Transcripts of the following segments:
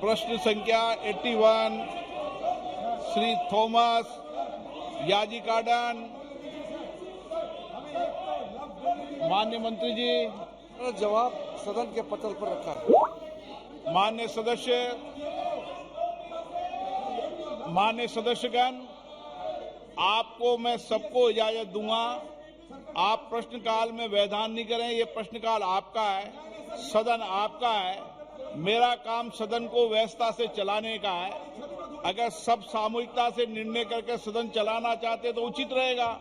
प्रश्न संख्या 81 श्री थॉमस याजिकाडन। माननीय मंत्री जी, जवाब सदन के पटल पर रखा है। माननीय सदस्यगण, आपको मैं सबको इजाजत दूंगा। आप प्रश्नकाल में व्यवधान नहीं करें। ये प्रश्नकाल आपका है, सदन आपका है। मेरा काम सदन को व्यवस्था से चलाने का है। अगर सब सामूहिकता से निर्णय करके सदन चलाना चाहते तो उचित रहेगा।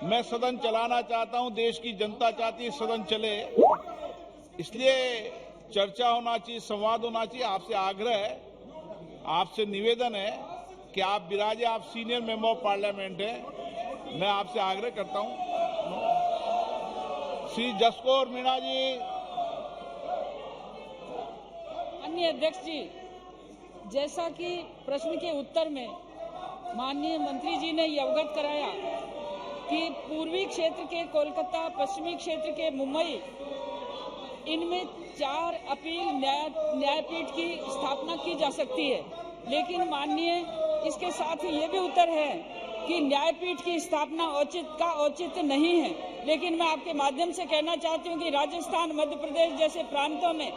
मैं सदन चलाना चाहता हूं, देश की जनता चाहती है सदन चले, इसलिए चर्चा होना चाहिए, संवाद होना चाहिए। आपसे आग्रह है, आपसे निवेदन है कि आप विराजे, आप सीनियर मेंबर ऑफ पार्लियामेंट हैं, मैं आपसे आग्रह करता हूं। श्री जसकौर मीणा जी। माननीय अध्यक्ष जी, जैसा कि प्रश्न के उत्तर में माननीय मंत्री जी ने ये अवगत कराया कि पूर्वी क्षेत्र के कोलकाता, पश्चिमी क्षेत्र के मुंबई, इनमें 4 अपील न्यायपीठ की स्थापना की जा सकती है। लेकिन माननीय इसके साथ ही ये भी उत्तर है कि न्यायपीठ की स्थापना औचित्य नहीं है। लेकिन मैं आपके माध्यम से कहना चाहती हूँ कि राजस्थान, मध्य प्रदेश जैसे प्रांतों में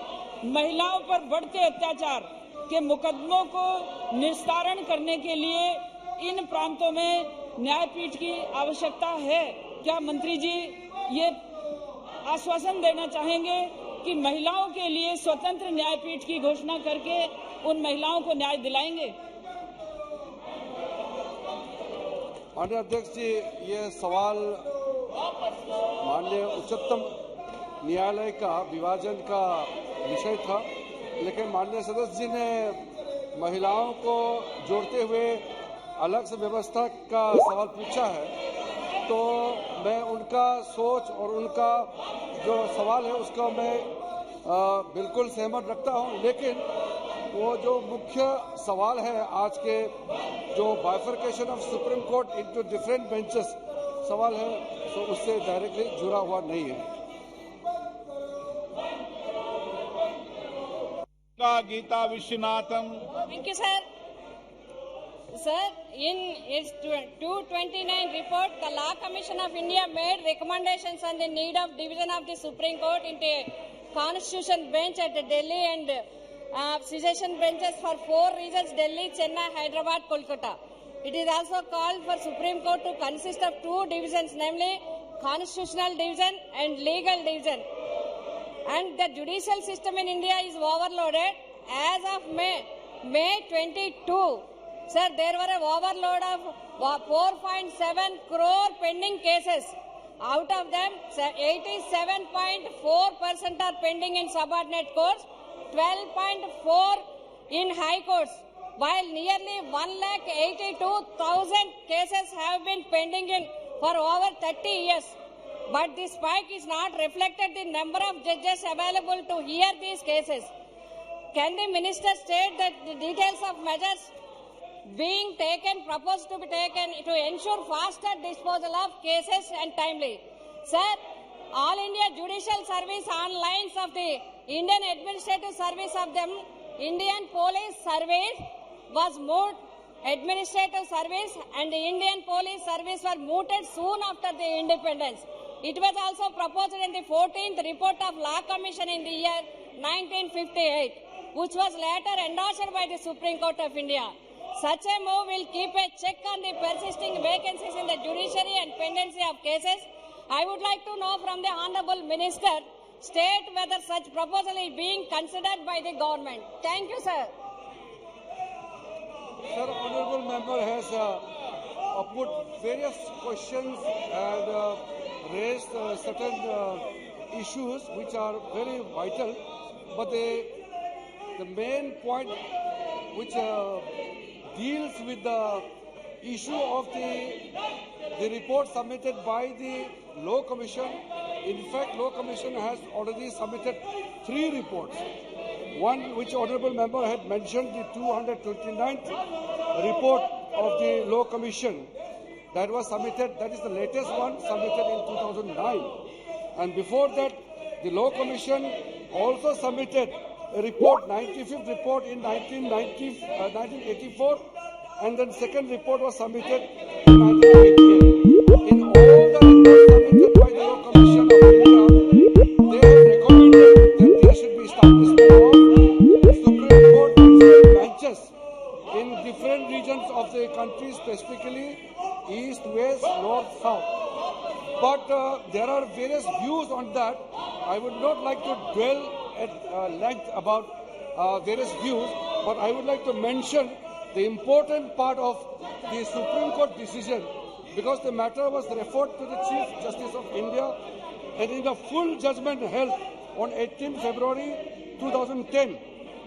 महिलाओं पर बढ़ते अत्याचार के मुकदमों को निस्तारण करने के लिए इन प्रांतों में न्यायपीठ की आवश्यकता है। क्या मंत्री जी ये आश्वासन देना चाहेंगे कि महिलाओं के लिए स्वतंत्र न्यायपीठ की घोषणा करके उन महिलाओं को न्याय दिलाएंगे? माननीय अध्यक्ष जी, ये सवाल माननीय उच्चतम न्यायालय का विभाजन का विषय था, लेकिन माननीय सदस्य जी ने महिलाओं को जोड़ते हुए अलग से व्यवस्था का सवाल पूछा है, तो मैं उनका सोच और उनका जो सवाल है उसका मैं बिल्कुल सहमत रखता हूं। लेकिन वो जो मुख्य सवाल है आज के, जो bifurcation of supreme court into different benches सवाल है, तो उससे डायरेक्टली जुड़ा हुआ नहीं है। Gita Viswanathan. Thank you, sir. Sir, in its 229 report, the Law Commission of India made recommendations on the need of division of the Supreme Court into Constitution Bench at Delhi and secession benches for 4 regions: Delhi, Chennai, Hyderabad, Kolkata. It is also called for Supreme Court to consist of 2 divisions, namely Constitutional Division and Legal Division. And the judicial system in India is overloaded. As of May 22, sir, there were an overload of 4.7 crore pending cases. Out of them, 87.4% are pending in subordinate courts, 12.4 in high courts, while nearly 1,82,000 cases have been pending for over 30 years. But this spike is not reflected in the number of judges available to hear these cases. Can the minister state that the details of measures being taken, proposed to be taken to ensure faster disposal of cases and timely? Sir, All India Judicial Service online of the Indian Administrative Service of the Indian Police Service was moved. Administrative Service and the Indian Police Service were mooted soon after the independence. It was also proposed in the 14th report of Law Commission in the year 1958, which was later endorsed by the Supreme Court of India. Such a move will keep a check on the persisting vacancies in the judiciary and pendency of cases. I would like to know from the Honourable Minister, state whether such proposal is being considered by the government. Thank you, sir. Sir, Honourable Member has put various questions and raised certain issues which are very vital, but the main point which deals with the issue of the report submitted by the Law Commission. In fact, Law Commission has already submitted 3 reports. One which Honourable Member had mentioned, the 229th report of the Law Commission that was submitted, that is the latest one, submitted in 2009. And before that, the Law Commission also submitted report, 95th report in 1984, and then second report was submitted in 1988. In all the reports submitted by the Law Commission of India, they have recommended that there should be establishment of Supreme Court benches in different regions of the country, specifically east, west, north, south. But there are various views on that. I would not like to dwell at length about various views, but I would like to mention the important part of the Supreme Court decision, because the matter was referred to the Chief Justice of India, and in the full judgment held on 18 February 2010,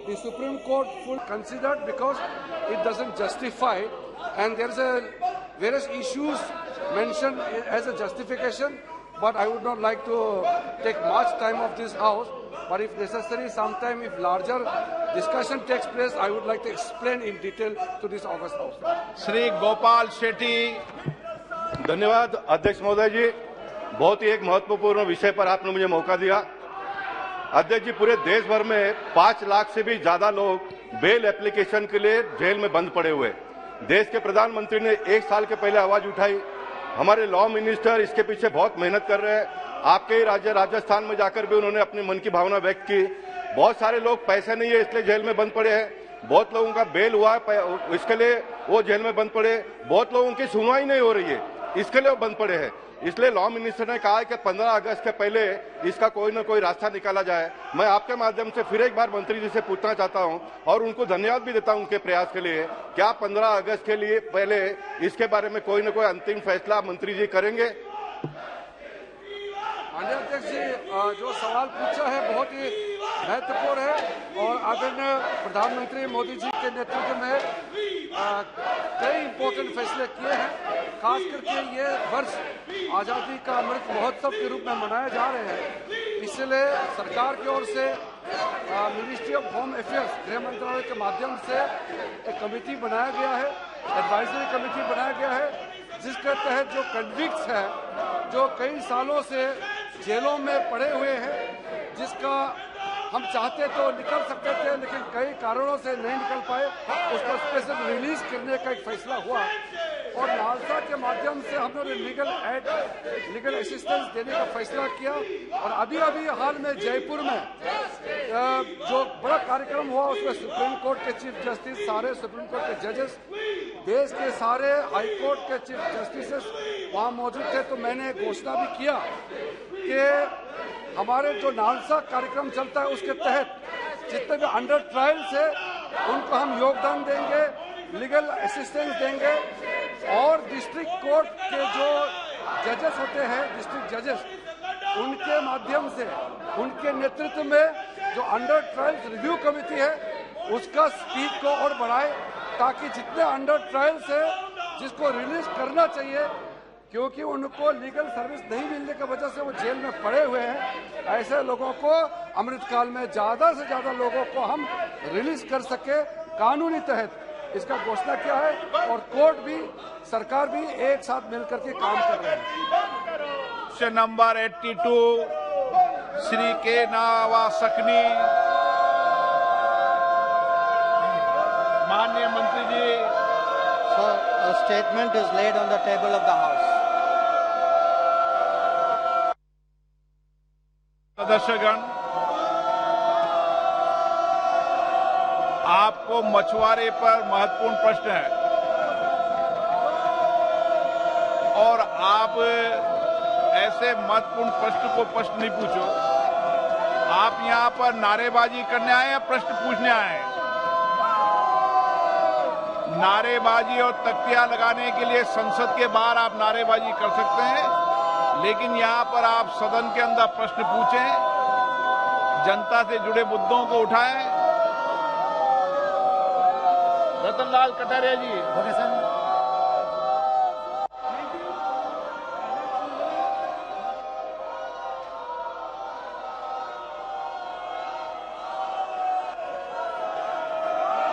the Supreme Court full considered because it doesn't justify, and there's various issues mentioned as a justification, but I would not like to take much time of this House. But if necessary, sometime if larger discussion takes place, I would like to explain in detail to this August House. Shri Gopal Shetty. धन्यवाद अध्यक्ष महोदय जी, बहुत ही एक महत्वपूर्ण विषय पर आपने मुझे मौका दिया। अध्यक्ष जी, पूरे देश भर में 5 लाख से भी ज्यादा लोग बेल एप्लीकेशन के लिए जेल में बंद पड़े हुए। देश के प्रधानमंत्री ने 1 साल के पहले आवाज उठाई, हमारे लॉ मिनिस्टर इसके पीछे बहुत मेहनत कर रहे हैं। आपके ही राज्य राजस्थान में जाकर भी उन्होंने अपने मन की भावना व्यक्त की। बहुत सारे लोग पैसे नहीं है इसलिए जेल में बंद पड़े हैं, बहुत लोगों का बेल हुआ है इसके लिए वो जेल में बंद पड़े, बहुत लोगों की सुनवाई नहीं हो रही है इसके लिए वो बंद पड़े हैं। इसलिए लॉ मिनिस्टर ने कहा है कि 15 अगस्त के पहले इसका कोई न कोई रास्ता निकाला जाए। मैं आपके माध्यम से फिर एक बार मंत्री जी से पूछना चाहता हूं और उनको धन्यवाद भी देता हूं उनके प्रयास के लिए। क्या 15 अगस्त के लिए पहले इसके बारे में कोई न कोई अंतिम फैसला मंत्री जी करेंगे? अध्यक्ष जी, जो सवाल पूछा है बहुत ही महत्वपूर्ण है और आदरणीय प्रधानमंत्री मोदी जी के नेतृत्व में कई इम्पोर्टेंट फैसले किए हैं। खास करके ये वर्ष आज़ादी का अमृत महोत्सव के रूप में मनाए जा रहे हैं, इसलिए सरकार की ओर से मिनिस्ट्री ऑफ होम अफेयर्स, गृह मंत्रालय के माध्यम से एक कमेटी बनाया गया है, एडवाइजरी कमेटी बनाया गया है, जिसके तहत जो कन्विक्ट्स हैं, जो कई सालों से जेलों में पड़े हुए हैं, जिसका हम चाहते तो निकल सकते थे लेकिन कई कारणों से नहीं निकल पाए, उसको स्पेशल रिलीज करने का एक फैसला हुआ और नालसा के माध्यम से हम लोगों ने लीगल असिस्टेंस देने का फैसला किया। और अभी हाल में जयपुर में जो बड़ा कार्यक्रम हुआ उसमें सुप्रीम कोर्ट के चीफ जस्टिस, सारे सुप्रीम कोर्ट के जजेस, देश के सारे हाई कोर्ट के चीफ जस्टिसेस वहाँ मौजूद थे। तो मैंने घोषणा भी किया कि हमारे जो नालसा कार्यक्रम चलता है उसके तहत जितने भी अंडर ट्रायल्स है उनको हम योगदान देंगे, लीगल असिस्टेंस देंगे और डिस्ट्रिक्ट कोर्ट के जो जजेस होते हैं, डिस्ट्रिक्ट जजेस, उनके माध्यम से उनके नेतृत्व में जो अंडर ट्रायल्स रिव्यू कमेटी है उसका स्पीड को और बढ़ाए ताकि जितने अंडर ट्रायल्स है जिसको रिलीज करना चाहिए क्योंकि उनको लीगल सर्विस नहीं मिलने की वजह से वो जेल में पड़े हुए हैं, ऐसे लोगों को अमृतकाल में ज्यादा से ज्यादा लोगों को हम रिलीज कर सके कानूनी तहत, इसका घोषणा किया है। और कोर्ट भी सरकार भी एक साथ मिलकर के काम कर रहे हैं। क्वेश्चन नंबर 82 श्री के नावा सकनी। माननीय मंत्री जी। Sir, a statement is laid on the table of the House. सदस्यगण, आपको मछुआरे पर महत्वपूर्ण प्रश्न है और आप ऐसे महत्वपूर्ण प्रश्न को प्रश्न नहीं पूछो। आप यहां पर नारेबाजी करने आए हैं, प्रश्न पूछने आए हैं। नारेबाजी और तख्तियां लगाने के लिए संसद के बाहर आप नारेबाजी कर सकते हैं, लेकिन यहां पर आप सदन के अंदर प्रश्न पूछें, जनता से जुड़े मुद्दों को उठाएं। रतनलाल कटारिया जी।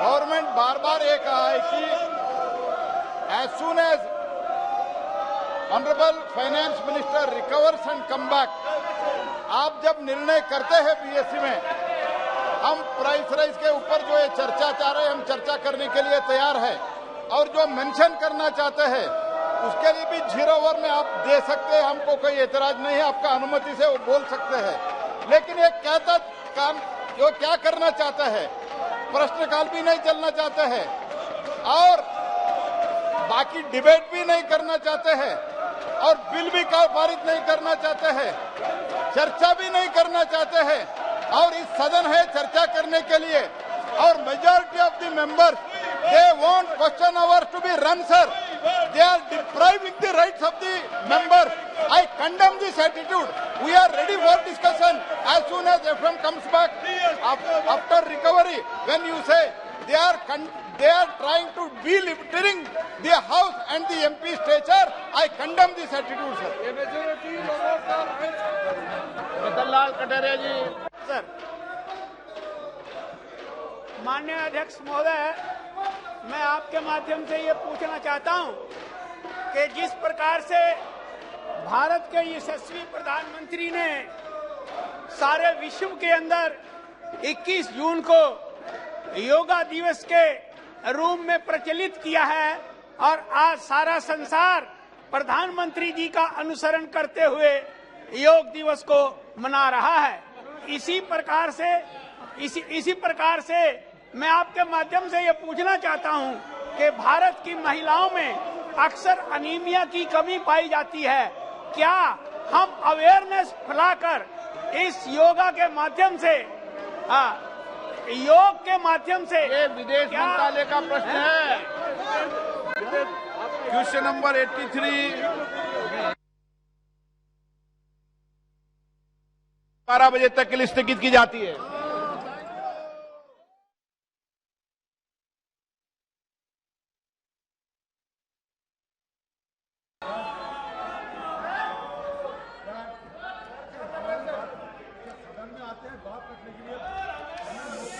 गवर्नमेंट बार बार ये कहा है कि as soon as honourable finance minister recovers and come back, आप जब निर्णय करते हैं बीएससी में, हम प्राइस राइज के ऊपर जो ये चर्चा चाह रहे हैं, हम चर्चा करने के लिए तैयार है। और जो मेंशन करना चाहते हैं उसके लिए भी 0 ओवर में आप दे सकते हैं, हमको कोई एतराज नहीं है, आपका अनुमति से वो बोल सकते हैं। लेकिन ये कहता काम जो क्या करना चाहता है, प्रश्नकाल भी नहीं चलना चाहते हैं और बाकी डिबेट भी नहीं करना चाहते हैं और बिल भी पारित नहीं करना चाहते हैं, चर्चा भी नहीं करना चाहते हैं। और इस सदन है चर्चा करने के लिए और majority of the members they want question hours to be run sir, they are depriving the rights of the members. I condemn this attitude. We are ready for discussion as soon as FM comes back after recovery. When you say they are trying to be lifting the house and the MP stature, I condemn this attitude, sir. Ratanlal Kataria ji. Sir, माननीय अध्यक्ष महोदय, मैं आपके माध्यम से ये पूछना चाहता हूं कि जिस प्रकार से भारत के यशस्वी प्रधानमंत्री ने सारे विश्व के अंदर 21 जून को योगा दिवस के रूप में प्रचलित किया है और आज सारा संसार प्रधानमंत्री जी का अनुसरण करते हुए योग दिवस को मना रहा है, इसी प्रकार से मैं आपके माध्यम से ये पूछना चाहता हूं कि भारत की महिलाओं में अक्सर अनीमिया की कमी पाई जाती है। क्या हम अवेयरनेस फैलाकर इस योगा के माध्यम से योग के माध्यम से ये विदेश मंत्रालय का प्रश्न है। क्वेश्चन नंबर 83 12 बजे तक के लिए स्थगित की जाती है।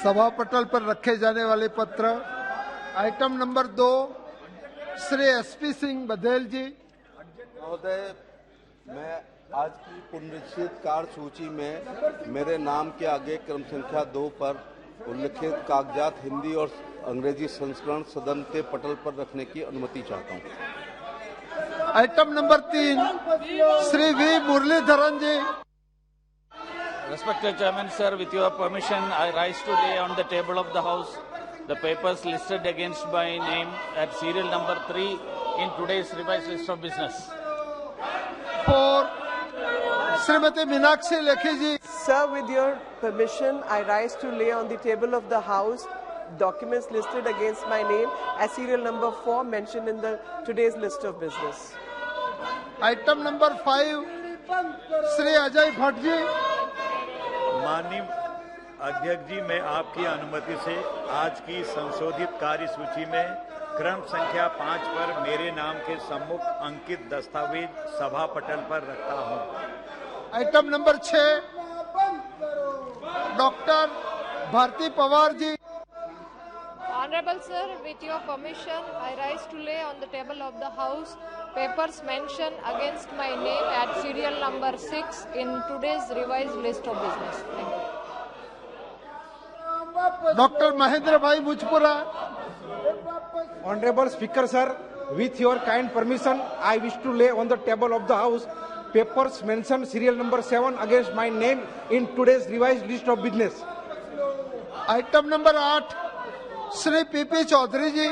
सभा पटल पर रखे जाने वाले पत्र item number 2 Shri SP Singh Baghel ji. महोदय, मैं आज की पुनरीक्षित कार्यसूची में मेरे नाम के आगे क्रम संख्या 2 पर उल्लिखित कागजात हिंदी और अंग्रेजी संस्करण सदन के पटल पर रखने की अनुमति चाहता हूं। Item number 3 Shri V Muraleedharan ji. Respected Chairman, sir, with your permission, I rise to lay on the table of the House the papers listed against my name at serial number 3 in today's revised list of business. For Shrimati Meenakshi Lekhi ji. Sir, with your permission, I rise to lay on the table of the House documents listed against my name as serial number 4 mentioned in the today's list of business. Item number 5 Shri Ajay Bhatt ji. माननीय अध्यक्ष जी, मैं आपकी अनुमति से आज की संशोधित कार्यसूची में क्रम संख्या 5 पर मेरे नाम के सम्मुख अंकित दस्तावेज सभा पटल पर रखता हूं। Item number 6 doctor Bharati Pawar ji. Honorable sir, with your permission, I rise to lay on the table of the House papers mentioned against my name at serial number 6 in today's revised list of business. Thank you. Doctor Mahendra भाई मुजपुरा। Honorable Speaker sir, with your kind permission, I wish to lay on the table of the House papers mentioned serial number 7 against my name in today's revised list of business. Item number 8 Shri P P Chaudhary ji.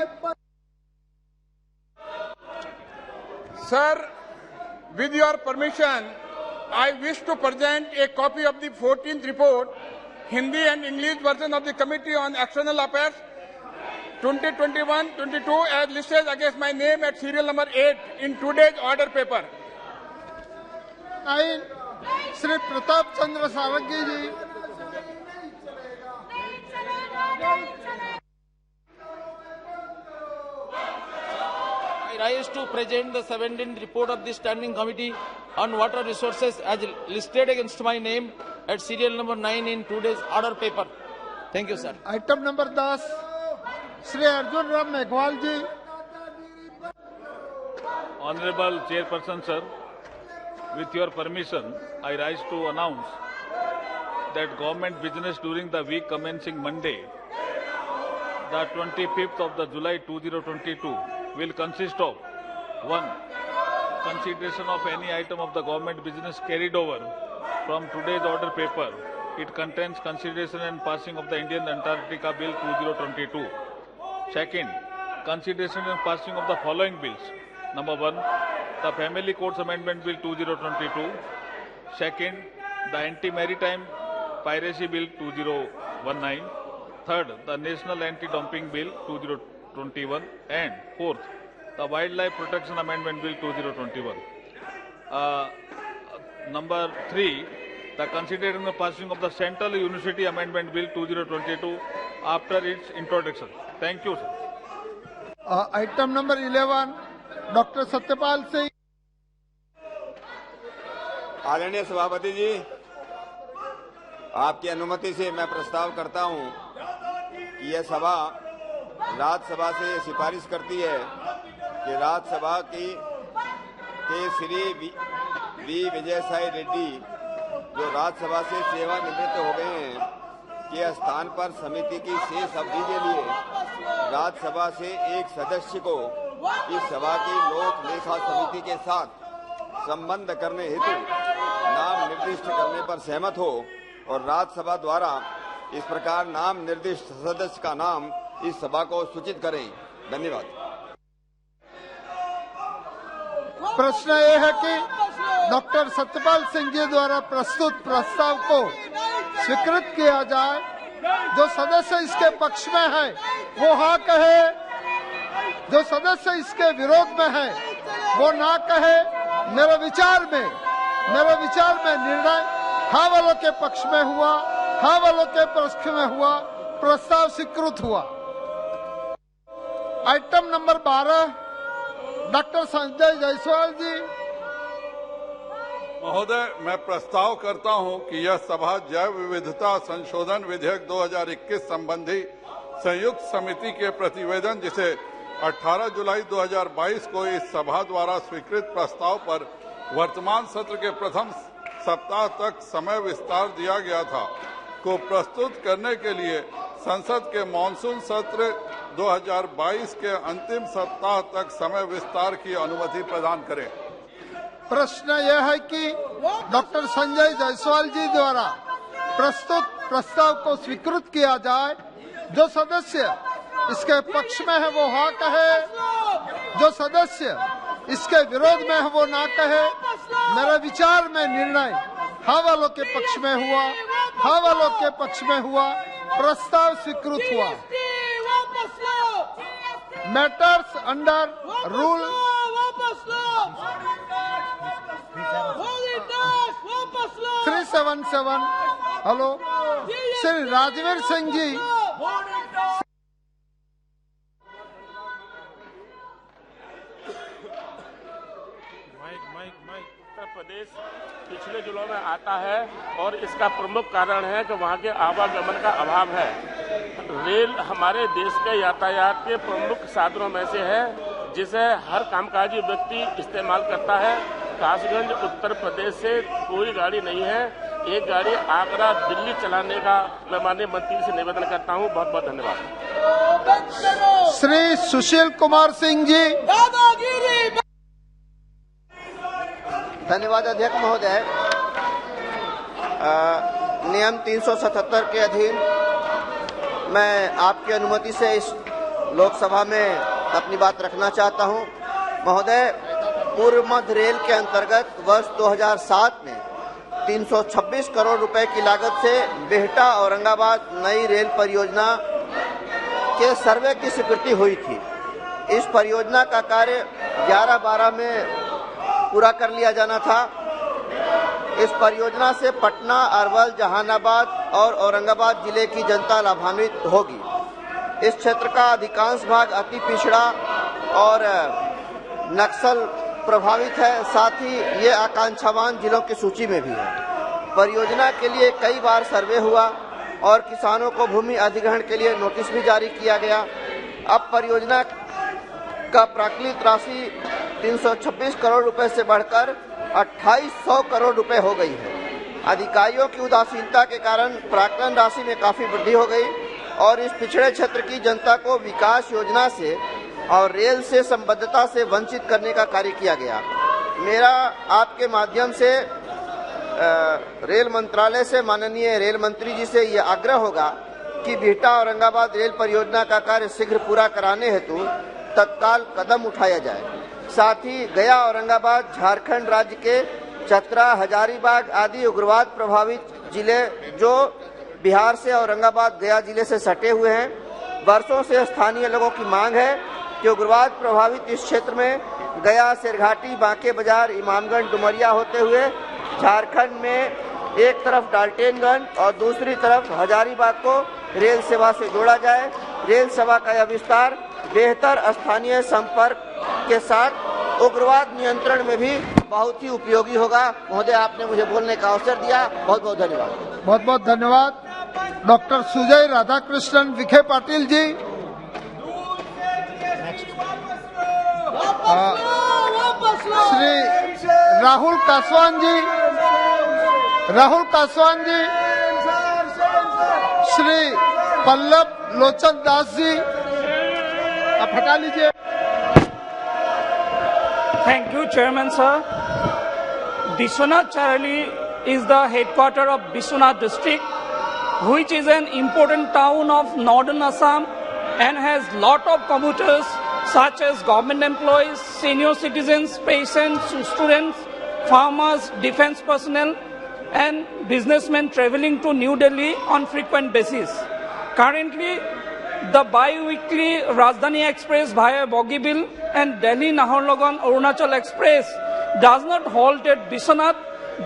Sir, with your permission, I wish to present a copy of the 14th report, Hindi and English version of the Committee on External Affairs 2021-22 as listed against my name at serial number 8 in today's order paper. 9 Shri Pratap Chandra Sarangi ji. I rise to present the 17th report of the Standing Committee on Water Resources as listed against my name at serial number 9 in today's order paper. Thank you, sir. Item number 10 Shri Arjun Ram Meghwal ji. Honorable Chairperson, sir, with your permission, I rise to announce that government business during the week commencing Monday, the 25th of the July 2022 will consist of 1. Consideration of any item of the government business carried over from today's order paper. It contains consideration and passing of the Indian Antarctica Bill 2022. Second, consideration and passing of the following bills. Number 1, the Family Courts Amendment Bill 2022. Second, the Anti-Maritime Piracy Bill 2019. Third, the National Anti-Dumping Bill 2021. And fourth, the Wildlife Protection Amendment Bill 2021. Number 3, the consideration of passing of the Central University Amendment Bill 2022 after its introduction. Thank you, sir. Item number 11 doctor Satyapal Singh. आदरणीय सभापति जी, आपकी अनुमति से मैं प्रस्ताव करता हूं कि यह सभा राज्यसभा से सिफारिश करती है कि राज्यसभा के श्री वी विजयसाई रेड्डी जो राज्यसभा से सेवानिवृत्त हो गए हैं के स्थान पर समिति की शेष अवधि के लिए राज्यसभा से एक सदस्य को इस सभा की लोक लेखा समिति के साथ संबंध करने हेतु नाम निर्दिष्ट करने पर सहमत हो और राज्यसभा द्वारा इस प्रकार नाम निर्दिष्ट सदस्य का नाम इस सभा को सूचित करें। धन्यवाद। प्रश्न ये है कि डॉक्टर सत्यपाल सिंह जी द्वारा प्रस्तुत प्रस्ताव को स्वीकृत किया जाए। जो सदस्य इसके पक्ष में है वो हाँ कहे, जो सदस्य इसके विरोध में है वो ना कहे। मेरे विचार में निर्णय हाँ वालों के पक्ष में हुआ, हाँ वालों के पक्ष में हुआ, प्रस्ताव स्वीकृत हुआ। Item number 12 doctor Sanjay Jaiswal ji. महोदय, मैं प्रस्ताव करता हूं कि यह सभा जैव विविधता संशोधन विधेयक 2021 संबंधी संयुक्त समिति के प्रतिवेदन जिसे 18 जुलाई 2022 को इस सभा द्वारा स्वीकृत प्रस्ताव पर वर्तमान सत्र के प्रथम सप्ताह तक समय विस्तार दिया गया था को प्रस्तुत करने के लिए संसद के मॉनसून सत्र 2022 के अंतिम सप्ताह तक समय विस्तार की अनुमति प्रदान करें। प्रश्न यह है कि डॉक्टर संजय जायसवाल जी द्वारा प्रस्तुत प्रस्ताव को स्वीकृत किया जाए। जो सदस्य इसके पक्ष में है वो हाँ कहे, जो सदस्य इसके विरोध में है वो ना कहे। मेरे विचार में निर्णय हाँ वालों के पक्ष में हुआ, हाँ वालों के पक्ष में हुआ, प्रस्ताव स्वीकृत हुआ। Matters under rule 377। Hello Shri Rajveer Singh ji. Uttar Pradesh पिछले जिलों में आता है और इसका प्रमुख कारण है कि वहाँ के आवागमन का अभाव है। रेल हमारे देश के यातायात के प्रमुख साधनों में से है जिसे हर कामकाजी व्यक्ति इस्तेमाल करता है। कासगंज उत्तर प्रदेश से कोई गाड़ी नहीं है। एक गाड़ी आगरा दिल्ली चलाने का मैं माननीय मंत्री से निवेदन करता हूँ। बहुत बहुत धन्यवाद। श्री सुशील कुमार सिंह जी। धन्यवाद अध्यक्ष महोदय। नियम 377 के अधीन मैं आपकी अनुमति से इस लोकसभा में अपनी बात रखना चाहता हूं। महोदय, पूर्व मध्य रेल के अंतर्गत वर्ष 2007 में 326 करोड़ रुपए की लागत से बिहटा औरंगाबाद नई रेल परियोजना के सर्वे की स्वीकृति हुई थी। इस परियोजना का कार्य 11-12 में पूरा कर लिया जाना था। इस परियोजना से पटना, अरवल, जहानाबाद और औरंगाबाद जिले की जनता लाभान्वित होगी। इस क्षेत्र का अधिकांश भाग अति पिछड़ा और नक्सल प्रभावित है। साथ ही ये आकांक्षावान जिलों की सूची में भी है। परियोजना के लिए कई बार सर्वे हुआ और किसानों को भूमि अधिग्रहण के लिए नोटिस भी जारी किया गया। अब परियोजना का प्राकृतिक राशि 326 करोड़ रुपए से बढ़कर 2800 करोड़ रुपए हो गई है। अधिकारियों की उदासीनता के कारण प्राक्कलन राशि में काफी वृद्धि हो गई और इस पिछड़े क्षेत्र की जनता को विकास योजना से और रेल से संबद्धता से वंचित करने का कार्य किया गया। मेरा आपके माध्यम से रेल मंत्रालय से माननीय रेल मंत्री जी से यह आग्रह होगा कि बिहटा औरंगाबाद रेल परियोजना का कार्य शीघ्र पूरा कराने हेतु तत्काल कदम उठाया जाए। साथ ही गया औरंगाबाद झारखंड राज्य के चतरा, हजारीबाग आदि उग्रवाद प्रभावित जिले जो बिहार से औरंगाबाद गया जिले से सटे हुए हैं, वर्षों से स्थानीय लोगों की मांग है कि उग्रवाद प्रभावित इस क्षेत्र में गया, शेरघाटी, बांके बाजार, इमामगंज, डुमरिया होते हुए झारखंड में एक तरफ डाल्टेनगंज और दूसरी तरफ हजारीबाग को रेल सेवा से जोड़ा जाए। रेल सेवा का यह विस्तार बेहतर स्थानीय संपर्क के साथ उग्रवाद नियंत्रण में भी बहुत ही उपयोगी होगा। महोदय, आपने मुझे बोलने का अवसर दिया, बहुत बहुत धन्यवाद। बहुत बहुत धन्यवाद। डॉक्टर सुजय राधाकृष्णन विखे पाटिल जी। श्री राहुल कासवान जी, श्री पल्लव लोचन दास जी, आप हटा लीजिए। Thank you, Chairman, sir. Biswanath Charali is the headquarter of Biswanath district, which is an important town of northern Assam and has lot of commuters such as government employees, senior citizens, patients, students, farmers, defense personnel, and businessmen traveling to New Delhi on frequent basis. Currently, the bi-weekly Rajdhani Express via Bogibil and Delhi-Naharlagun Arunachal Express does not halt at Biswanath,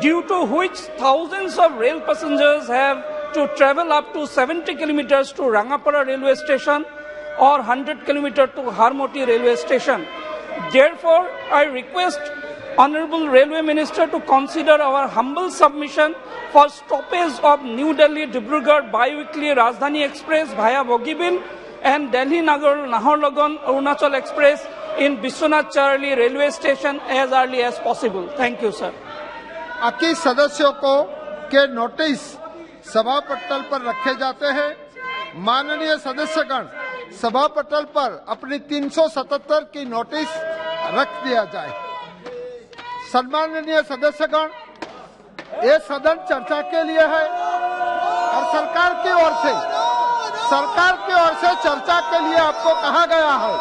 due to which thousands of rail passengers have to travel up to 70 kilometers to Rangapara railway station or 100 kilometers to Harmoti railway station. Therefore, I request Honorable Railway Minister to consider our humble submission for stoppage of New Delhi-Dibrugarh bi-weekly Rajdhani Express via Bogibil and Delhi-Naharlagun Arunachal Express in Biswanath Charali railway station as early as possible. Thank you, sir. बाकी सदस्यों को के notice सभा पटल पर रखे जाते हैं। माननीय सदस्यगण, सभा पटल पर अपनी 377 की नोटिस रख दिया जाए। सम्माननीय सदस्यगण, ये सदन चर्चा के लिए है और सरकार की ओर से चर्चा के लिए आपको कहा गया है।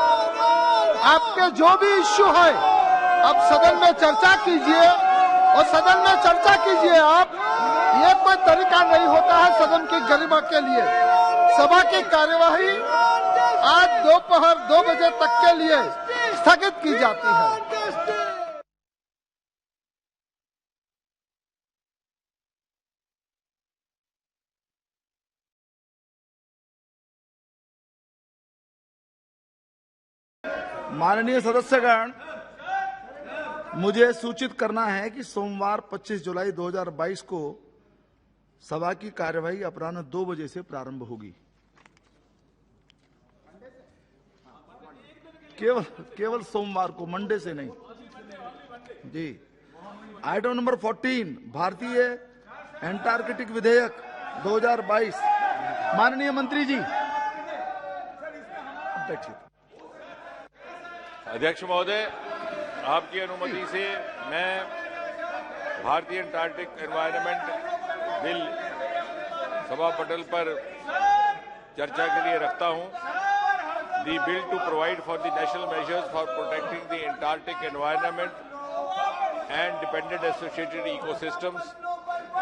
आपके जो भी इश्यू है आप सदन में चर्चा कीजिए और सदन में चर्चा कीजिए। आप ये कोई तरीका नहीं होता है सदन की गरिमा के लिए। सभा की कार्यवाही आज दोपहर 2 बजे तक के लिए स्थगित की जाती है। माननीय सदस्यगण, मुझे सूचित करना है कि सोमवार 25 जुलाई 2022 को सभा की कार्यवाही अपराह्न 2 बजे से प्रारंभ होगी। केवल सोमवार को, मंडे से नहीं जी। आइटम नंबर 14, भारतीय एंटार्कटिक विधेयक 2022। माननीय मंत्री जी, अध्यक्ष महोदय, आपकी अनुमति से मैं भारतीय एंटार्कटिक एनवायरनमेंट बिल सभा पटल पर चर्चा के लिए रखता हूं। The bill to provide for the national measures for protecting the Antarctic environment and dependent associated ecosystems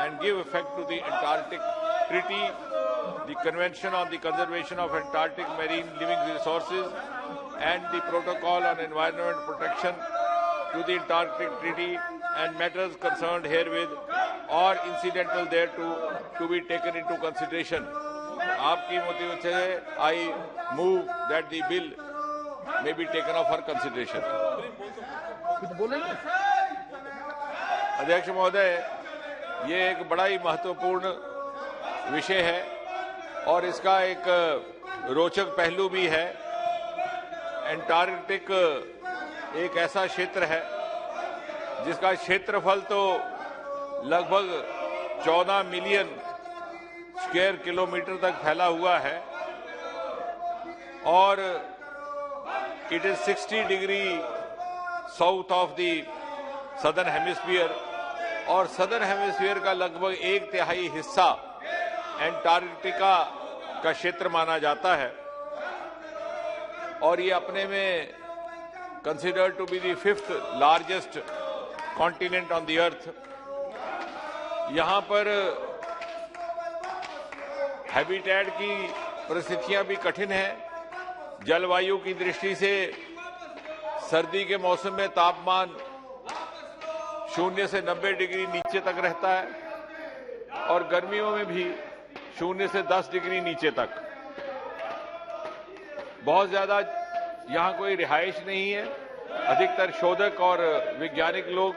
and give effect to the Antarctic Treaty, the Convention on the Conservation of Antarctic Marine Living Resources, and the Protocol on Environment Protection to the Antarctic Treaty and matters concerned herewith or incidental thereto to be taken into consideration. आपकी अनुमति से I move that the bill may be taken up for consideration. अध्यक्ष महोदय, ये एक बड़ा ही महत्वपूर्ण विषय है और इसका एक रोचक पहलू भी है। एंटार्कटिक एक ऐसा क्षेत्र है जिसका क्षेत्रफल तो लगभग 14 मिलियन स्क्वायर किलोमीटर तक फैला हुआ है और it is 60 degree south of the southern hemisphere और सदर्न हेमिस्फीयर का लगभग 1/3 हिस्सा एंटार्क्टिका का क्षेत्र माना जाता है और ये अपने में considered to be the 5th largest continent on the earth. यहां पर हैबिटेट की परिस्थितियां भी कठिन हैं। जलवायु की दृष्टि से सर्दी के मौसम में तापमान 0 से 90 डिग्री नीचे तक रहता है और गर्मियों में भी 0 से 10 डिग्री नीचे तक। बहुत ज्यादा यहां कोई रिहाइश नहीं है। अधिकतर शोधक और वैज्ञानिक लोग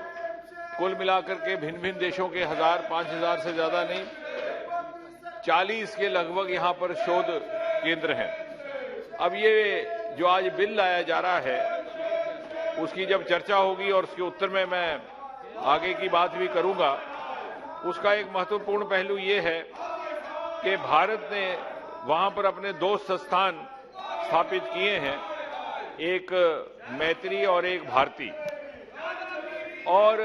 कुल मिलाकर के भिन्न भिन्न देशों के 1000-5000 से ज्यादा नहीं, 40 के लगभग यहां पर शोध केंद्र हैं। अब ये जो आज बिल लाया जा रहा है उसकी जब चर्चा होगी और उसके उत्तर में मैं आगे की बात भी करूंगा, उसका एक महत्वपूर्ण पहलू ये है कि भारत ने वहां पर अपने 2 संस्थान स्थापित किए हैं, एक मैत्री और एक भारती, और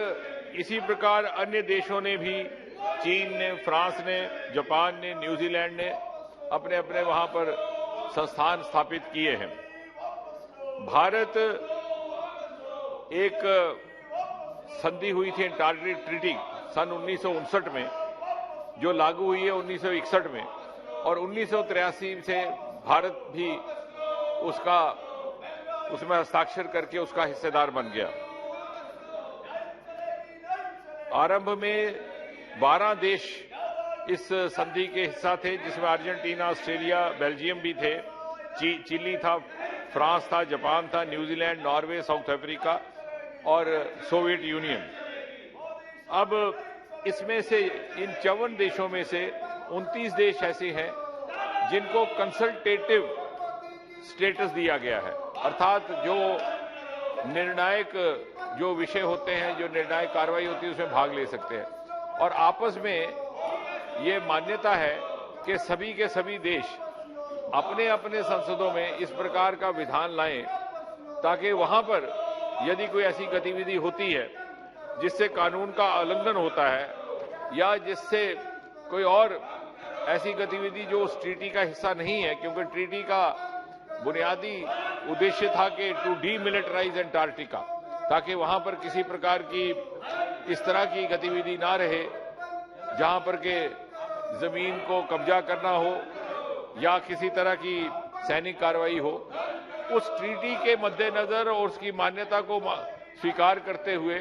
इसी प्रकार अन्य देशों ने भी, चीन ने, फ्रांस ने, जापान ने, न्यूजीलैंड ने अपने अपने वहां पर संस्थान स्थापित किए हैं। भारत एक संधि हुई थी एंटार्क्टिक ट्रीटी सन 1959 में जो लागू हुई है 1961 में और 1983 से भारत भी उसमें हस्ताक्षर करके उसका हिस्सेदार बन गया। आरंभ में 12 देश इस संधि के हिस्सा थे, जिसमें अर्जेंटीना, ऑस्ट्रेलिया, बेल्जियम भी थे, चिली था, फ्रांस था, जापान था, न्यूजीलैंड, नॉर्वे, साउथ अफ्रीका और सोवियत यूनियन। अब इसमें से इन 54 देशों में से 29 देश ऐसे हैं जिनको कंसल्टेटिव स्टेटस दिया गया है, अर्थात जो निर्णायक जो विषय होते हैं, जो निर्णायक कार्रवाई होती है, उसमें भाग ले सकते हैं। और आपस में ये मान्यता है कि सभी के सभी देश अपने अपने संसदों में इस प्रकार का विधान लाएं ताकि वहां पर यदि कोई ऐसी गतिविधि होती है जिससे कानून का उल्लंघन होता है या जिससे कोई और ऐसी गतिविधि जो उस ट्रीटी का हिस्सा नहीं है, क्योंकि ट्रीटी का बुनियादी उद्देश्य था कि टू डीमिलिटराइज एंटार्क्टिका, ताकि वहां पर किसी प्रकार की इस तरह की गतिविधि ना रहे जहां पर के जमीन को कब्जा करना हो या किसी तरह की सैनिक कार्रवाई हो। उस ट्रीटी के मद्देनजर और उसकी मान्यता को स्वीकार करते हुए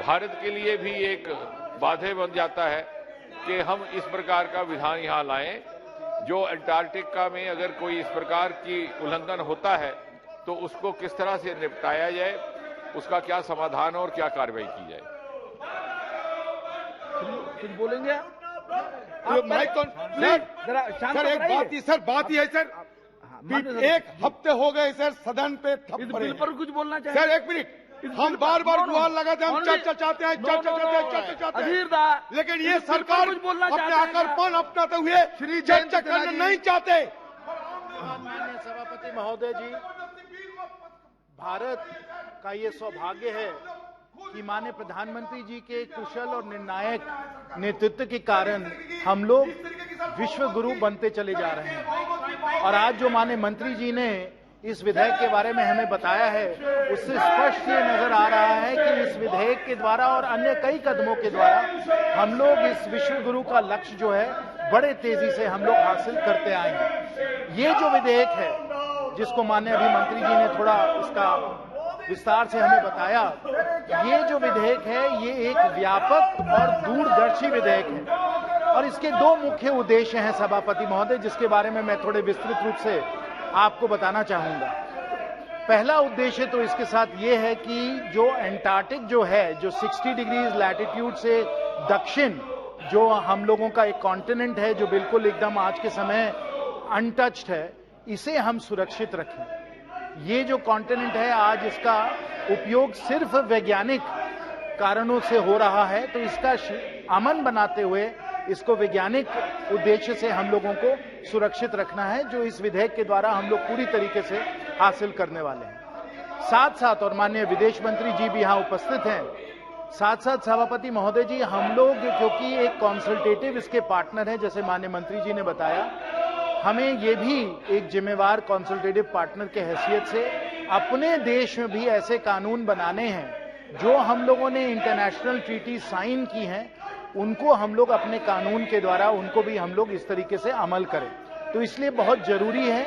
भारत के लिए भी एक बाधा बन जाता है कि हम इस प्रकार का विधान यहां लाएं जो अंटार्कटिका में अगर कोई इस प्रकार की उल्लंघन होता है तो उसको किस तरह से निपटाया जाए, उसका क्या समाधान और क्या कार्रवाई की जाए। कुछ बोलेंगे माइक तो सर एक बात ही है सर, एक हफ्ते हो गए सर सदन पे इस बिल पर कुछ बोलना चाहिए सर। एक मिनट, हम बार बार गुहार लगाते हैं, हम चर्चा चाहते हैं, चर्चा चाहते हैं, लेकिन ये सरकार अपने आकर्षण अपनाते हुए चर्चा करना नहीं चाहते। माननीय सभापति महोदय जी, भारत का ये सौभाग्य है कि माननीय प्रधानमंत्री जी के कुशल और निर्णायक नेतृत्व के कारण हम लोग विश्व गुरु बनते चले जा रहे हैं। और आज जो माननीय मंत्री जी ने इस विधेयक के बारे में हमें बताया है, उससे स्पष्ट ये नजर आ रहा है कि इस विधेयक के द्वारा और अन्य कई कदमों के द्वारा हम लोग इस विश्व गुरु का लक्ष्य जो है बड़े तेजी से हम लोग हासिल करते आए हैं। ये जो विधेयक है जिसको माननीय अभी मंत्री जी ने थोड़ा इसका विस्तार से हमें बताया, ये जो विधेयक है ये एक व्यापक और दूरदर्शी विधेयक है और इसके 2 मुख्य उद्देश्य हैं सभापति महोदय, जिसके बारे में मैं थोड़े विस्तृत रूप से आपको बताना चाहूंगा। पहला उद्देश्य तो इसके साथ ये है कि जो एंटार्क्टिक जो है, जो 60 डिग्रीज लैटिट्यूड से दक्षिण जो हम लोगों का एक कॉन्टिनेंट है जो बिल्कुल एकदम आज के समय अनटच्ड है, इसे हम सुरक्षित रखें। ये जो कॉन्टिनेंट है आज इसका उपयोग सिर्फ वैज्ञानिक कारणों से हो रहा है, तो इसका अमन बनाते हुए इसको वैज्ञानिक उद्देश्य से हम लोगों को सुरक्षित रखना है, जो इस विधेयक के द्वारा हम लोग पूरी तरीके से हासिल करने वाले हैं। साथ साथ, और माननीय विदेश मंत्री जी भी यहाँ उपस्थित हैं, साथ साथ सभापति महोदय जी, हम लोग क्योंकि एक कंसल्टेटिव इसके पार्टनर हैं, जैसे माननीय मंत्री जी ने बताया, हमें ये भी एक जिम्मेवार कंसल्टेटिव पार्टनर के हैसियत से अपने देश में भी ऐसे कानून बनाने हैं जो हम लोगों ने इंटरनेशनल ट्रीटी साइन की हैं, उनको हम लोग अपने कानून के द्वारा उनको भी हम लोग इस तरीके से अमल करें। तो इसलिए बहुत जरूरी है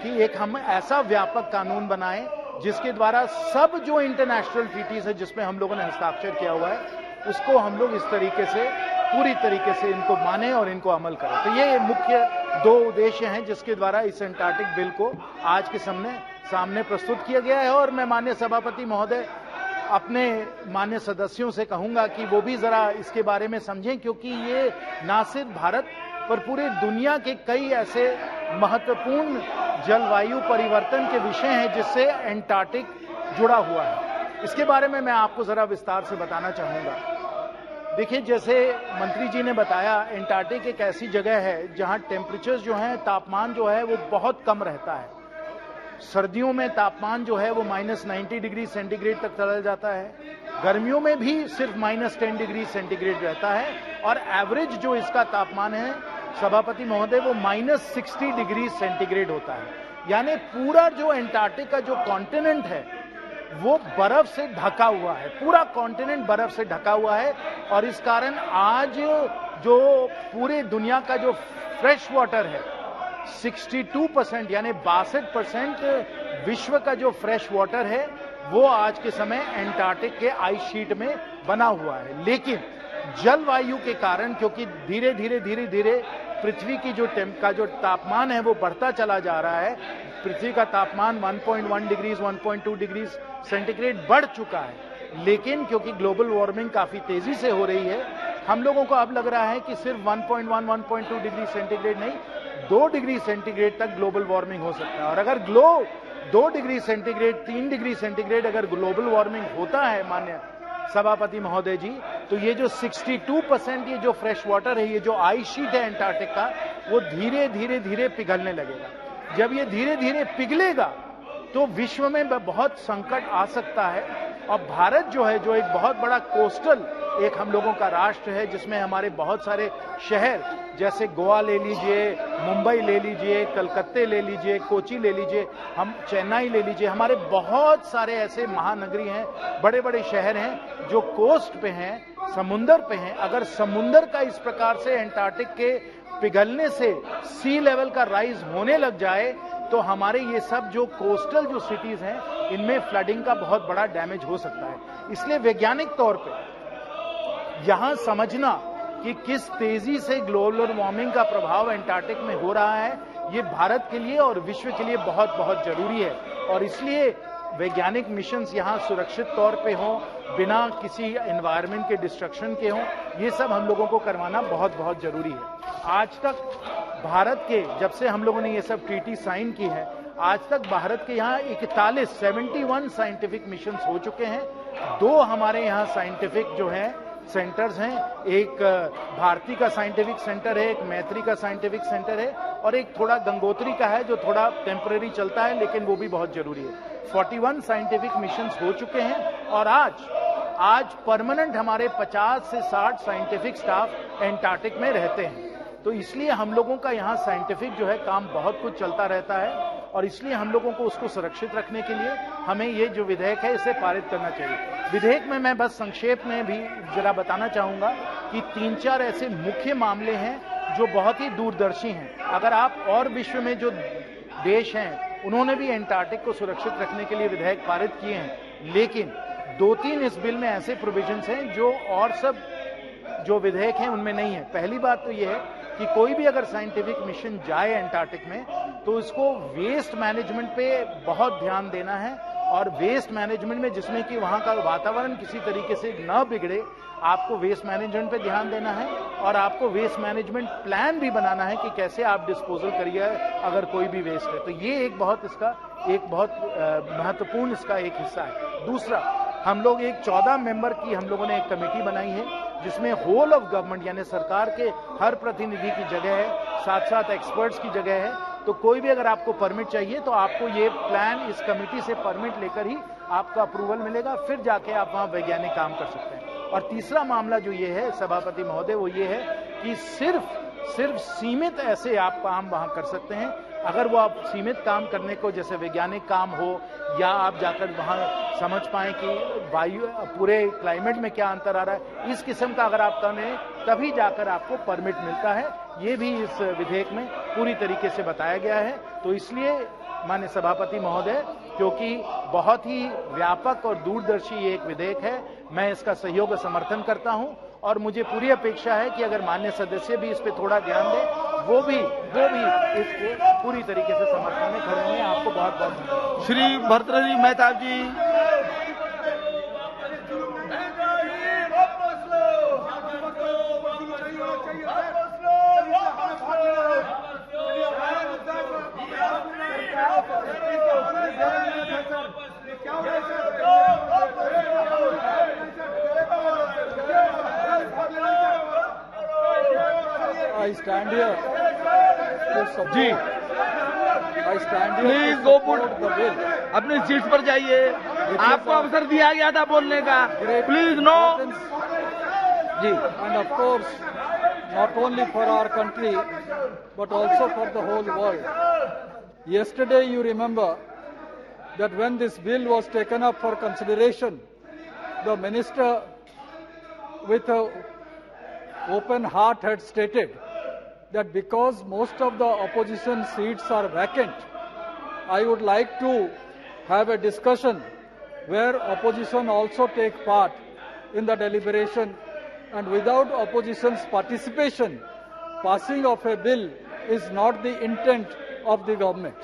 कि एक हम ऐसा व्यापक कानून बनाएं जिसके द्वारा सब जो इंटरनेशनल ट्रीटीज है जिसमें हम लोगों ने हस्ताक्षर किया हुआ है, उसको हम लोग इस तरीके से पूरी तरीके से इनको माने और इनको अमल करें। तो ये मुख्य दो उद्देश्य हैं जिसके द्वारा इस एंटार्क्टिक बिल को आज के सामने प्रस्तुत किया गया है। और मैं माननीय सभापति महोदय अपने माननीय सदस्यों से कहूंगा कि वो भी जरा इसके बारे में समझें, क्योंकि ये ना सिर्फ भारत पर पूरे दुनिया के कई ऐसे महत्वपूर्ण जलवायु परिवर्तन के विषय हैं जिससे एंटार्क्टिक जुड़ा हुआ है। इसके बारे में मैं आपको जरा विस्तार से बताना चाहूंगा। देखिए, जैसे मंत्री जी ने बताया, एंटार्क्टिक एक ऐसी जगह है जहां टेम्परेचर जो है, तापमान जो है वो बहुत कम रहता है। सर्दियों में तापमान जो है वो -90 डिग्री सेंटीग्रेड तक चला जाता है, गर्मियों में भी सिर्फ -10 डिग्री सेंटीग्रेड रहता है, और एवरेज जो इसका तापमान है सभापति महोदय वो -60 डिग्री सेंटीग्रेड होता है। यानी पूरा जो एंटार्क्टिक का जो कॉन्टिनेंट है वो बर्फ से ढका हुआ है, पूरा कॉन्टिनेंट बर्फ से ढका हुआ है। और इस कारण आज जो पूरे दुनिया का जो फ्रेश वाटर है 62% यानी 62% विश्व का जो फ्रेश वाटर है वो आज के समय एंटार्क्टिक के आइस शीट में बना हुआ है। लेकिन जलवायु के कारण, क्योंकि धीरे धीरे पृथ्वी की जो तापमान है वो बढ़ता चला जा रहा है, पृथ्वी का तापमान 1.1 डिग्री 1.2 डिग्री सेंटीग्रेड बढ़ चुका है। लेकिन क्योंकि ग्लोबल वार्मिंग काफी तेजी से हो रही है, हम लोगों को अब लग रहा है कि सिर्फ 1.1 1.2 डिग्री सेंटीग्रेड नहीं, 2 डिग्री सेंटीग्रेड तक ग्लोबल वार्मिंग हो सकता है। और अगर 2 डिग्री सेंटीग्रेड 3 डिग्री सेंटीग्रेड अगर ग्लोबल वार्मिंग होता है माननीय सभापति महोदय जी, तो ये जो 62% ये जो फ्रेश वाटर है, ये जो आइस शीट है एंटार्क्टिक का, वो धीरे धीरे पिघलने लगेगा। जब ये धीरे धीरे पिघलेगा तो विश्व में बहुत संकट आ सकता है। और भारत जो है, जो एक बहुत बड़ा कोस्टल एक हम लोगों का राष्ट्र है, जिसमें हमारे बहुत सारे शहर जैसे गोवा ले लीजिए, मुंबई ले लीजिए, कलकत्ते ले लीजिए, कोची ले लीजिए, हम चेन्नई ले लीजिए, हमारे बहुत सारे ऐसे महानगरी हैं, बड़े बड़े शहर हैं जो कोस्ट पे हैं, समुंदर पे हैं। अगर समुंदर का इस प्रकार से एंटार्क्टिक के पिघलने से सी लेवल का राइज होने लग जाए तो हमारे ये सब जो कोस्टल जो सिटीज हैं, इनमें फ्लडिंग का बहुत बड़ा डैमेज हो सकता है। इसलिए वैज्ञानिक तौर पे यहां समझना कि किस तेजी से ग्लोबल वार्मिंग का प्रभाव एंटार्क्टिक में हो रहा है, ये भारत के लिए और विश्व के लिए बहुत बहुत जरूरी है। और इसलिए वैज्ञानिक मिशंस यहाँ सुरक्षित तौर पे हों, बिना किसी एनवायरनमेंट के डिस्ट्रक्शन के हों, ये सब हम लोगों को करवाना बहुत बहुत जरूरी है। आज तक भारत के, जब से हम लोगों ने ये सब ट्रीटी साइन की है, आज तक भारत के यहाँ 71 साइंटिफिक मिशंस हो चुके हैं। 2 हमारे यहाँ साइंटिफिक जो हैं सेंटर्स हैं, एक भारती का साइंटिफिक सेंटर है, एक मैत्री का साइंटिफिक सेंटर है, और एक थोड़ा गंगोत्री का है जो थोड़ा टेम्परेरी चलता है, लेकिन वो भी बहुत जरूरी है। 41 साइंटिफिक मिशंस हो चुके हैं और आज परमानेंट हमारे 50 से 60 साइंटिफिक स्टाफ एंटार्क्टिक में रहते हैं। तो इसलिए हम लोगों का यहाँ साइंटिफिक जो है काम बहुत कुछ चलता रहता है, और इसलिए हम लोगों को उसको सुरक्षित रखने के लिए हमें ये जो विधेयक है इसे पारित करना चाहिए। विधेयक में मैं बस संक्षेप में भी जरा बताना चाहूंगा कि 3-4 ऐसे मुख्य मामले हैं जो बहुत ही दूरदर्शी हैं। अगर आप और विश्व में जो देश हैं उन्होंने भी एंटार्क्टिक को सुरक्षित रखने के लिए विधेयक पारित किए हैं, लेकिन 2-3 इस बिल में ऐसे प्रोविजंस हैं जो और सब जो विधेयक हैं उनमें नहीं है। पहली बात तो यह है कि कोई भी अगर साइंटिफिक मिशन जाए एंटार्क्टिक में तो इसको वेस्ट मैनेजमेंट पे बहुत ध्यान देना है, और वेस्ट मैनेजमेंट में जिसमें कि वहां का वातावरण किसी तरीके से न बिगड़े, आपको वेस्ट मैनेजमेंट पे ध्यान देना है, और आपको वेस्ट मैनेजमेंट प्लान भी बनाना है कि कैसे आप डिस्पोजल करिए अगर कोई भी वेस्ट है। तो ये एक बहुत महत्वपूर्ण इसका एक हिस्सा है। दूसरा, हम लोग एक 14 मेंबर की हम लोगों ने एक कमेटी बनाई है जिसमें होल ऑफ गवर्नमेंट यानी सरकार के हर प्रतिनिधि की जगह है, साथ साथ एक्सपर्ट्स की जगह है। तो कोई भी अगर आपको परमिट चाहिए तो आपको ये प्लान इस कमेटी से परमिट लेकर ही आपका अप्रूवल मिलेगा, फिर जाके आप वहां वैज्ञानिक काम कर सकते हैं। और तीसरा मामला जो ये है सभापति महोदय, वो ये है कि सिर्फ सीमित ऐसे आप काम वहां कर सकते हैं। अगर वो आप सीमित काम करने को, जैसे वैज्ञानिक काम हो, या आप जाकर वहां समझ पाएं कि वायु पूरे क्लाइमेट में क्या अंतर आ रहा है, इस किस्म का अगर आप करें तभी जाकर आपको परमिट मिलता है। ये भी इस विधेयक में पूरी तरीके से बताया गया है। तो इसलिए माननीय सभापति महोदय, क्योंकि बहुत ही व्यापक और दूरदर्शी ये एक विधेयक है, मैं इसका सहयोग और समर्थन करता हूं और मुझे पूरी अपेक्षा है कि अगर माननीय सदस्य भी इस पे थोड़ा ध्यान दें, वो भी इसको पूरी तरीके से समर्थन में खड़े होंगे। आपको बहुत बहुत धन्यवाद। Shri Bhartruhari Mehta ji. I stand here to support. जी, I stand here please to go support the bill. अपनी सीट पर जाइए, आपको अवसर दिया गया था बोलने का। प्लीज नो जी, and of course not only for our country but also for the whole world. Yesterday you remember that when this bill was taken up for consideration, the minister with a open heart had stated that because most of the opposition seats are vacant, I would like to have a discussion where opposition also take part in the deliberation, and without opposition's participation, passing of a bill is not the intent of the government.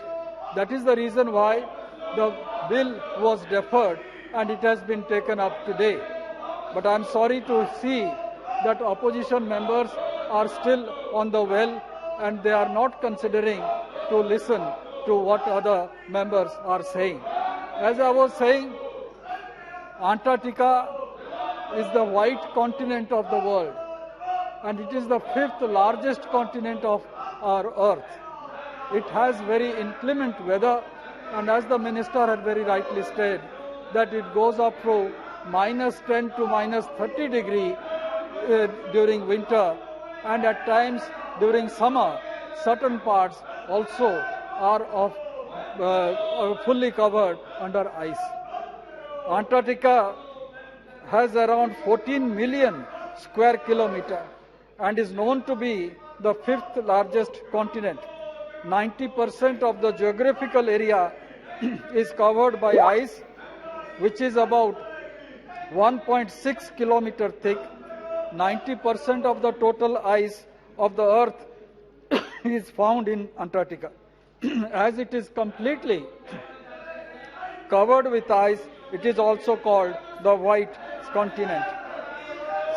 That is the reason why the bill was deferred and it has been taken up today. But I am sorry to see that opposition members are still on the well and they are not considering to listen to what other members are saying. As I was saying, Antarctica is the white continent of the world and it is the 5th largest continent of our earth. It has very inclement weather, and as the minister had very rightly said, that it goes up to -10 to -30 degree during winter, and at times during summer certain parts also are fully covered under ice. Antarctica has around 14 million square kilometer and is known to be the 5th largest continent. 90% of the geographical area is covered by ice, which is about 1.6 kilometer thick. 90% of the total ice of the earth is found in Antarctica. As it is completely covered with ice, it is also called the white continent.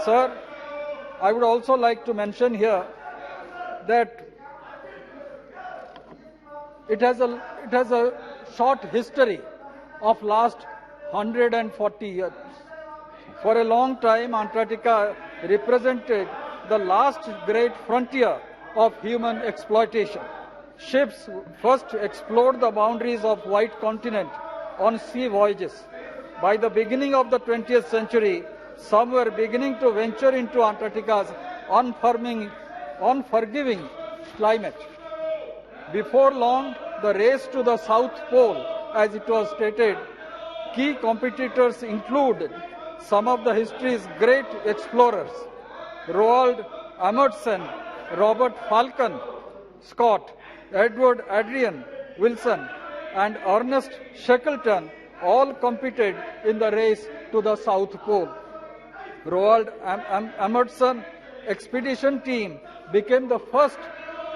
Sir, I would also like to mention here that it has a short history of last 140 years. For a long time, Antarctica represented the last great frontier of human exploitation. Ships first explored the boundaries of white continent on sea voyages. By the beginning of the 20th century, some were beginning to venture into Antarctica's unforgiving climate. Before long, the race to the South Pole, as it was stated, key competitors included some of the history's great explorers, Roald Amundsen, Robert Falcon Scott, Edward Adrian Wilson, and Ernest Shackleton all competed in the race to the South Pole. Roald Amundsen expedition team became the first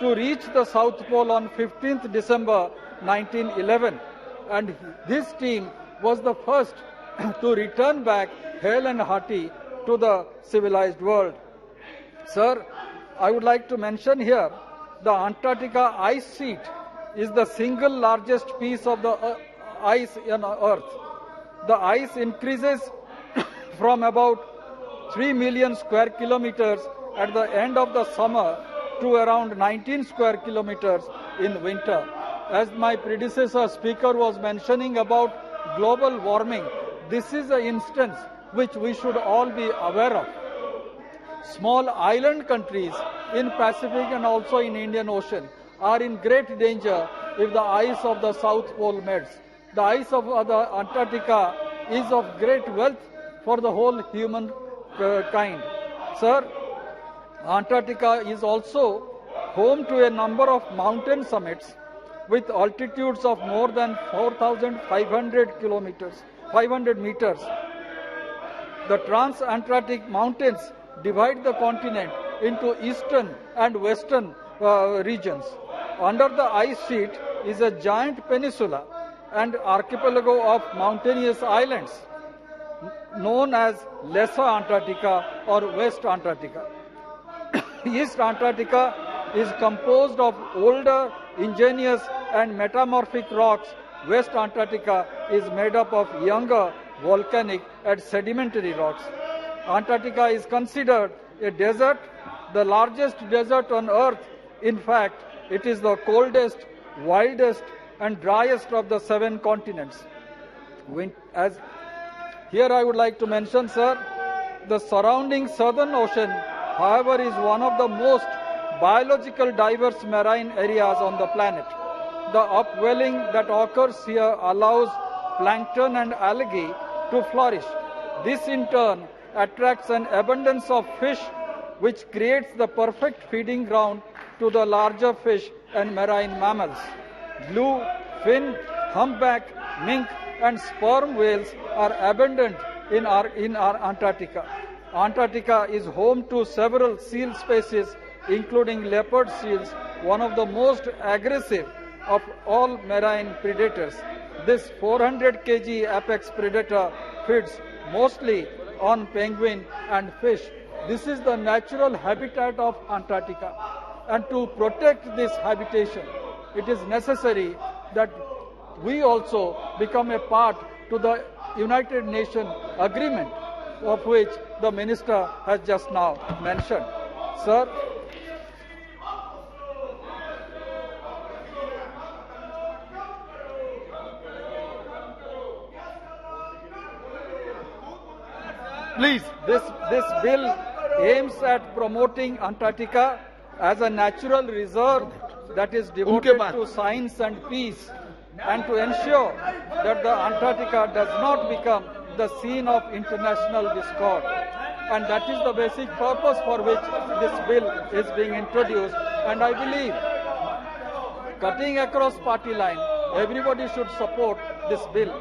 to reach the South Pole on 15th December 1911, and this team was the first to return back hale and hearty to the civilized world. Sir, I would like to mention here the Antarctica ice sheet is the single largest piece of the ice on Earth. The ice increases from about 3 million square kilometers at the end of the summer to around 19 square kilometers in winter. As my predecessor speaker was mentioning about global warming, this is an instance which we should all be aware of. Small island countries in Pacific and also in Indian Ocean are in great danger if the ice of the South Pole melts. The ice of the Antarctica is of great wealth for the whole human kind. Sir, Antarctica is also home to a number of mountain summits with altitudes of more than 4,500 meters. The Trans-Antarctic Mountains divide the continent into eastern and western regions. Under the ice sheet is a giant peninsula and archipelago of mountainous islands known as Lesser Antarctica or West Antarctica. East Antarctica is composed of older, igneous and metamorphic rocks. West Antarctica is made up of younger, volcanic and sedimentary rocks. Antarctica is considered a desert, the largest desert on Earth. In fact, it is the coldest, wildest and driest of the 7 continents. Here I would like to mention, sir, the surrounding Southern Ocean, however, is one of the most biological diverse marine areas on the planet. The upwelling that occurs here allows plankton and algae to flourish. This in turn attracts an abundance of fish, which creates the perfect feeding ground to the larger fish and marine mammals. Blue, fin, humpback, mink and sperm whales are abundant in our Antarctica. Antarctica is home to several seal species, including leopard seals, one of the most aggressive of all marine predators. This 400 kg apex predator feeds mostly on penguin and fish. This is the natural habitat of Antarctica. And to protect this habitation, it is necessary that we also become a part to the United Nations agreement, of which the minister has just now mentioned. Sir, please, this bill aims at promoting Antarctica as a natural reserve that is devoted to science and peace, and to ensure that the Antarctica does not become the scene of international discord. And that is the basic purpose for which this bill is being introduced. And I believe, cutting across party line, everybody should support this bill.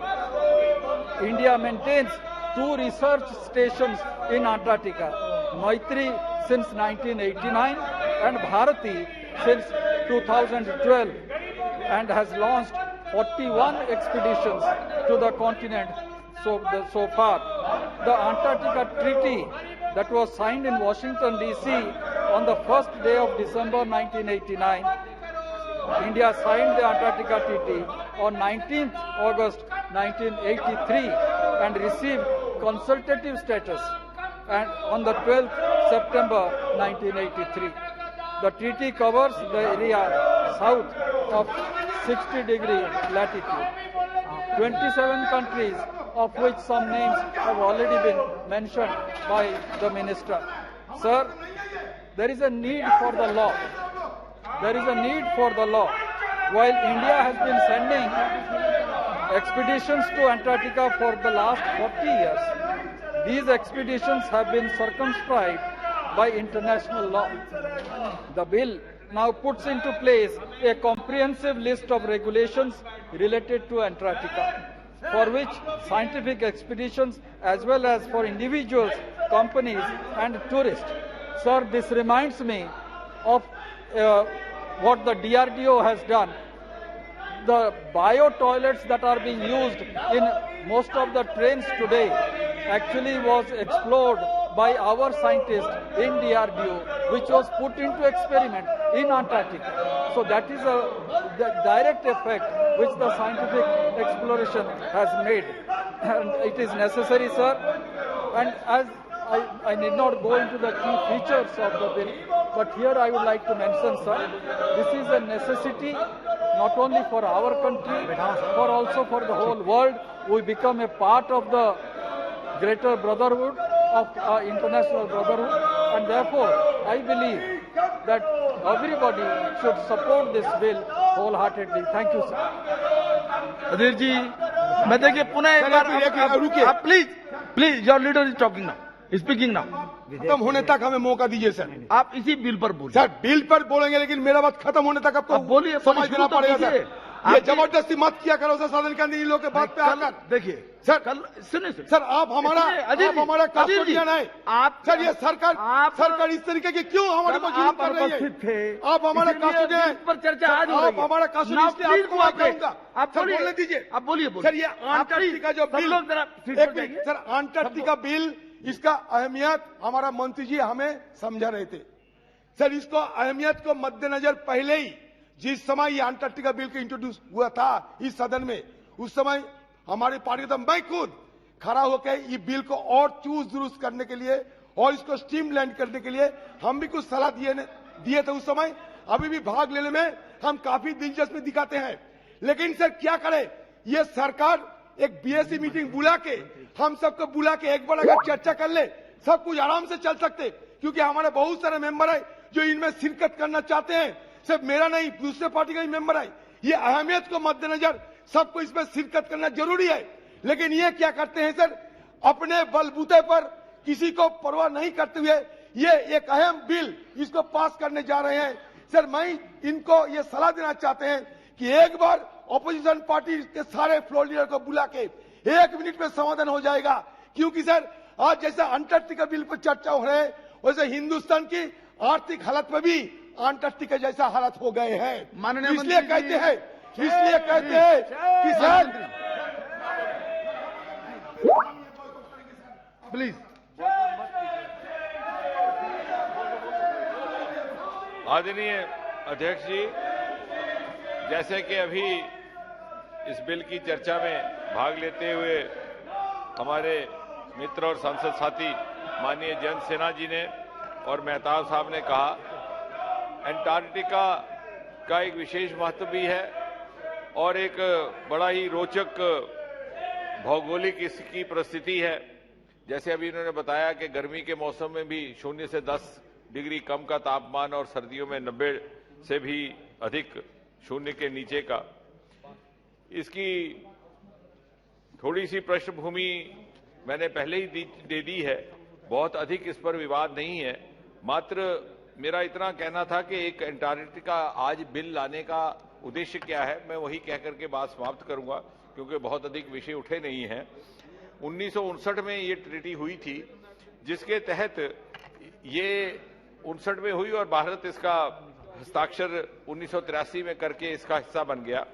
India maintains 2 research stations in Antarctica, Maitri since 1989 and Bharati since 2012, and has launched 41 expeditions to the continent so far. The Antarctica Treaty that was signed in Washington DC on the first day of December 1989. India signed the Antarctica Treaty on 19th August 1983 and received consultative status and on the 12th September 1983. The treaty covers the area south of 60-degree latitude. 27 countries, of which some names have already been mentioned by the minister. Sir, there is a need for the law. There is a need for the law. While India has been sending expeditions to Antarctica for the last 40 years, these expeditions have been circumscribed by international law. The bill now puts into place a comprehensive list of regulations related to Antarctica, for which scientific expeditions as well as for individuals, companies and tourists. Sir, this reminds me of what the DRDO has done. The bio toilets that are being used in most of the trains today actually was explored by our scientists in DRDO, which was put into experiment in Antarctica. So that is the direct effect which the scientific exploration has made. And it is necessary, sir. And as I need not go into the key features of the bill, but here I would like to mention, sir, this is a necessity not only for our country, but also for the whole world. We become a part of the greater brotherhood of international brotherhood, and therefore I believe that everybody should support this bill wholeheartedly. Thank you, sir. अधीर जी, मैं देखिए पुनः एक बार रुकिए, आप please your leader is talking now, speaking now. खत्म होने तक हमें मौका दीजिए सर। आप इसी बिल पर बोलिए। सर बिल पर बोलेंगे, लेकिन मेरा बात खत्म होने तक आपको बोलिए, समझ देना पड़ेगा सर। ये जबरदस्ती मत किया करो सर सदन के अंदर इन लोगों के बात पे आकर। देखिए सर, कल सुनिए सर, आप हमारा कस्टोडियन है। आप सर, ये सरकार इस तरीके की क्यों हमारे को जुल्म कर रही है? आप हमारा कस्टोडियन पर चर्चा आज आप हमारा कस्टोडियन, इसलिए आपको मैं कहूंगा आप बोलने दीजिए। आप बोलिए सर। ये अंटार्कटिका जो बिल, सर अंटार्कटिका बिल, इसका अहमियत हमारा मंत्री जी हमें समझा रहे थे सर। इसको अहमियत को मद्देनजर पहले ही जिस समय ये अंटार्कटिका बिल को इंट्रोड्यूस हुआ था इस सदन में, उस समय हमारी पार्टी का मैं खुद खड़ा होकर ये बिल को और चूस दुरुस्त करने के लिए और इसको स्ट्रीमलाइन करने के लिए हम भी कुछ सलाह दिए थे उस समय। अभी भी भाग लेने में हम काफी दिलचस्पी दिखाते हैं, लेकिन सर क्या करें, ये सरकार एक बीएससी मीटिंग बुला के हम सबको बुला के एक बार अगर चर्चा कर ले, सब कुछ आराम से चल सकते, क्योंकि हमारे बहुत सारे मेंबर है जो इनमें शिरकत करना चाहते हैं। सिर्फ मेरा नहीं, दूसरे पार्टी का भी मेंबर है। ये अहमियत को मद्देनजर सबको इसमें शिरकत करना जरूरी है, लेकिन ये क्या करते हैं सर, अपने बलबूते पर किसी को परवाह नहीं करते हुए ये एक अहम बिल इसको पास करने जा रहे हैं। सर मैं इनको ये सलाह देना चाहते हैं कि एक बार ऑपोजिशन पार्टी के सारे फ्लोर लीडर को बुला के 1 मिनट में समाधान हो जाएगा, क्योंकि सर आज जैसा अंटार्कटिका बिल पर चर्चा हो रहा है, वैसे हिंदुस्तान की आर्थिक हालत में भी अंटार्कटिका जैसा हालत हो गए हैं। इसलिए कहते हैं कि सर प्लीज। आदरणीय अध्यक्ष जी, जैसे कि अभी इस बिल की चर्चा में भाग लेते हुए हमारे मित्र और सांसद साथी माननीय जयंत सिन्हा जी ने और मेहताब साहब ने कहा, अंटार्कटिका का एक विशेष महत्व भी है और एक बड़ा ही रोचक भौगोलिक इसकी परिस्थिति है। जैसे अभी इन्होंने बताया कि गर्मी के मौसम में भी 0 से 10 डिग्री कम का तापमान और सर्दियों में 90 से भी अधिक 0 के नीचे का। इसकी थोड़ी सी पृष्ठभूमि मैंने पहले ही दे दी है, बहुत अधिक इस पर विवाद नहीं है। मात्र मेरा इतना कहना था कि एक अंटार्कटिका आज बिल लाने का उद्देश्य क्या है, मैं वही कह करके बात समाप्त करूंगा, क्योंकि बहुत अधिक विषय उठे नहीं हैं। 1959 में ये ट्रीटी हुई थी, जिसके तहत ये 59 में हुई और भारत इसका हस्ताक्षर 1983 में करके इसका हिस्सा बन गया।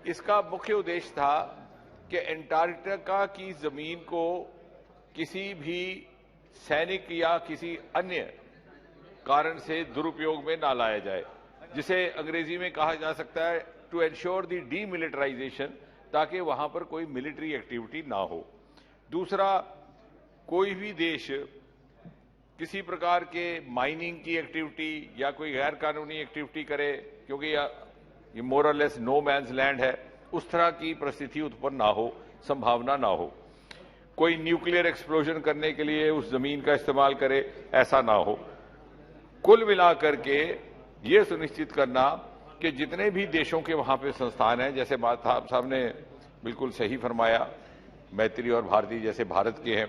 इसका मुख्य उद्देश्य था कि अंटार्कटिका की जमीन को किसी भी सैनिक या किसी अन्य कारण से दुरुपयोग में ना लाया जाए, जिसे अंग्रेजी में कहा जा सकता है टू एंश्योर द डीमिलिटराइजेशन, ताकि वहां पर कोई मिलिट्री एक्टिविटी ना हो। दूसरा, कोई भी देश किसी प्रकार के माइनिंग की एक्टिविटी या कोई गैर कानूनी एक्टिविटी करे, क्योंकि ये मोर और लेस नो मैन्स लैंड है, उस तरह की परिस्थिति उत्पन्न ना हो, संभावना ना हो। कोई न्यूक्लियर एक्सप्लोजन करने के लिए उस जमीन का इस्तेमाल करे, ऐसा ना हो। कुल मिलाकर के ये सुनिश्चित करना कि जितने भी देशों के वहां पे संस्थान हैं, जैसे साहब ने बिल्कुल सही फरमाया, मैत्री और भारती जैसे भारत के हैं,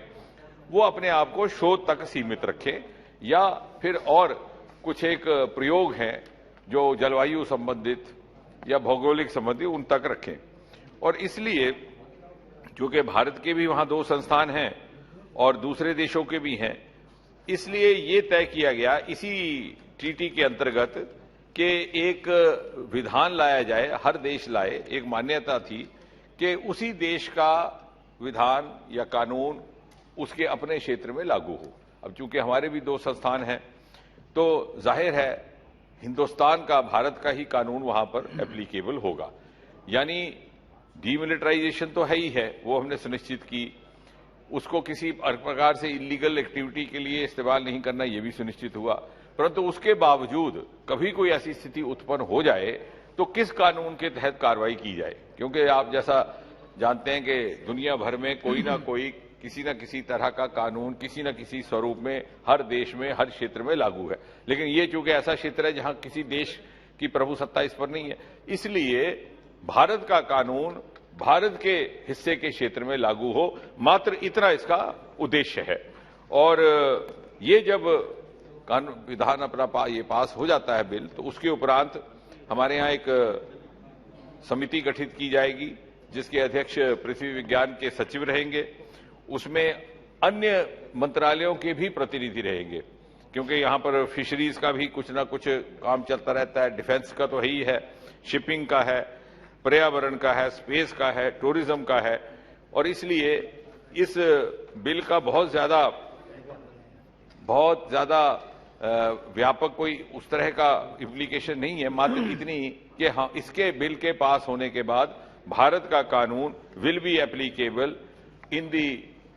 वो अपने आप को शोध तक सीमित रखें या फिर और कुछ एक प्रयोग हैं जो जलवायु संबंधित या भौगोलिक संबंधित, उन तक रखें। और इसलिए चूंकि भारत के भी वहां 2 संस्थान हैं और दूसरे देशों के भी हैं, इसलिए ये तय किया गया इसी ट्रीटी के अंतर्गत कि एक विधान लाया जाए, हर देश लाए। एक मान्यता थी कि उसी देश का विधान या कानून उसके अपने क्षेत्र में लागू हो। अब चूंकि हमारे भी 2 संस्थान हैं, तो जाहिर है हिंदुस्तान का, भारत का ही कानून वहां पर एप्लीकेबल होगा। यानी डीमिलिटराइजेशन तो है ही है, वो हमने सुनिश्चित की। उसको किसी प्रकार से इलीगल एक्टिविटी के लिए इस्तेमाल नहीं करना, यह भी सुनिश्चित हुआ। परंतु उसके बावजूद कभी कोई ऐसी स्थिति उत्पन्न हो जाए तो किस कानून के तहत कार्रवाई की जाए, क्योंकि आप जैसा जानते हैं कि दुनिया भर में कोई ना कोई किसी न किसी तरह का कानून किसी न किसी स्वरूप में हर देश में हर क्षेत्र में लागू है। लेकिन ये चूंकि ऐसा क्षेत्र है जहां किसी देश की प्रभुसत्ता इस पर नहीं है, इसलिए भारत का कानून भारत के हिस्से के क्षेत्र में लागू हो, मात्र इतना इसका उद्देश्य है। और ये जब कानून विधान अपना ये पास हो जाता है बिल, तो उसके उपरांत हमारे यहाँ एक समिति गठित की जाएगी जिसके अध्यक्ष पृथ्वी विज्ञान के सचिव रहेंगे। उसमें अन्य मंत्रालयों के भी प्रतिनिधि रहेंगे, क्योंकि यहां पर फिशरीज का भी कुछ ना कुछ काम चलता रहता है, डिफेंस का तो है ही है, शिपिंग का है, पर्यावरण का है, स्पेस का है, टूरिज्म का है। और इसलिए इस बिल का बहुत ज्यादा व्यापक कोई उस तरह का इम्प्लीकेशन नहीं है, मात्र इतनी कि हाँ, इसके बिल के पास होने के बाद भारत का कानून will be applicable in the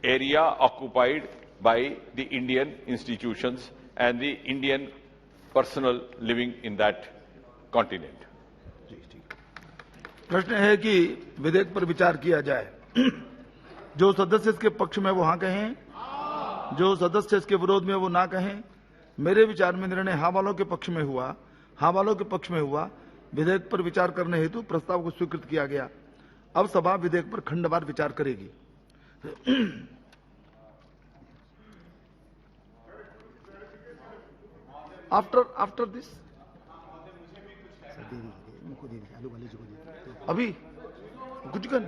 area occupied by the Indian institutions and the Indian personal living in that continent. प्रश्न है कि विधेयक पर विचार किया जाए। जो सदस्य इसके पक्ष में वो हाँ कहें, जो सदस्य इसके विरोध में वो ना कहें। मेरे विचार में निर्णय हाँ वालों के पक्ष में हुआ, हाँ वालों के पक्ष में हुआ। विधेयक पर विचार करने हेतु प्रस्ताव को स्वीकृत किया गया। अब सभा विधेयक पर खंडवार विचार करेगी। आफ्टर दिस अभी कुछ कर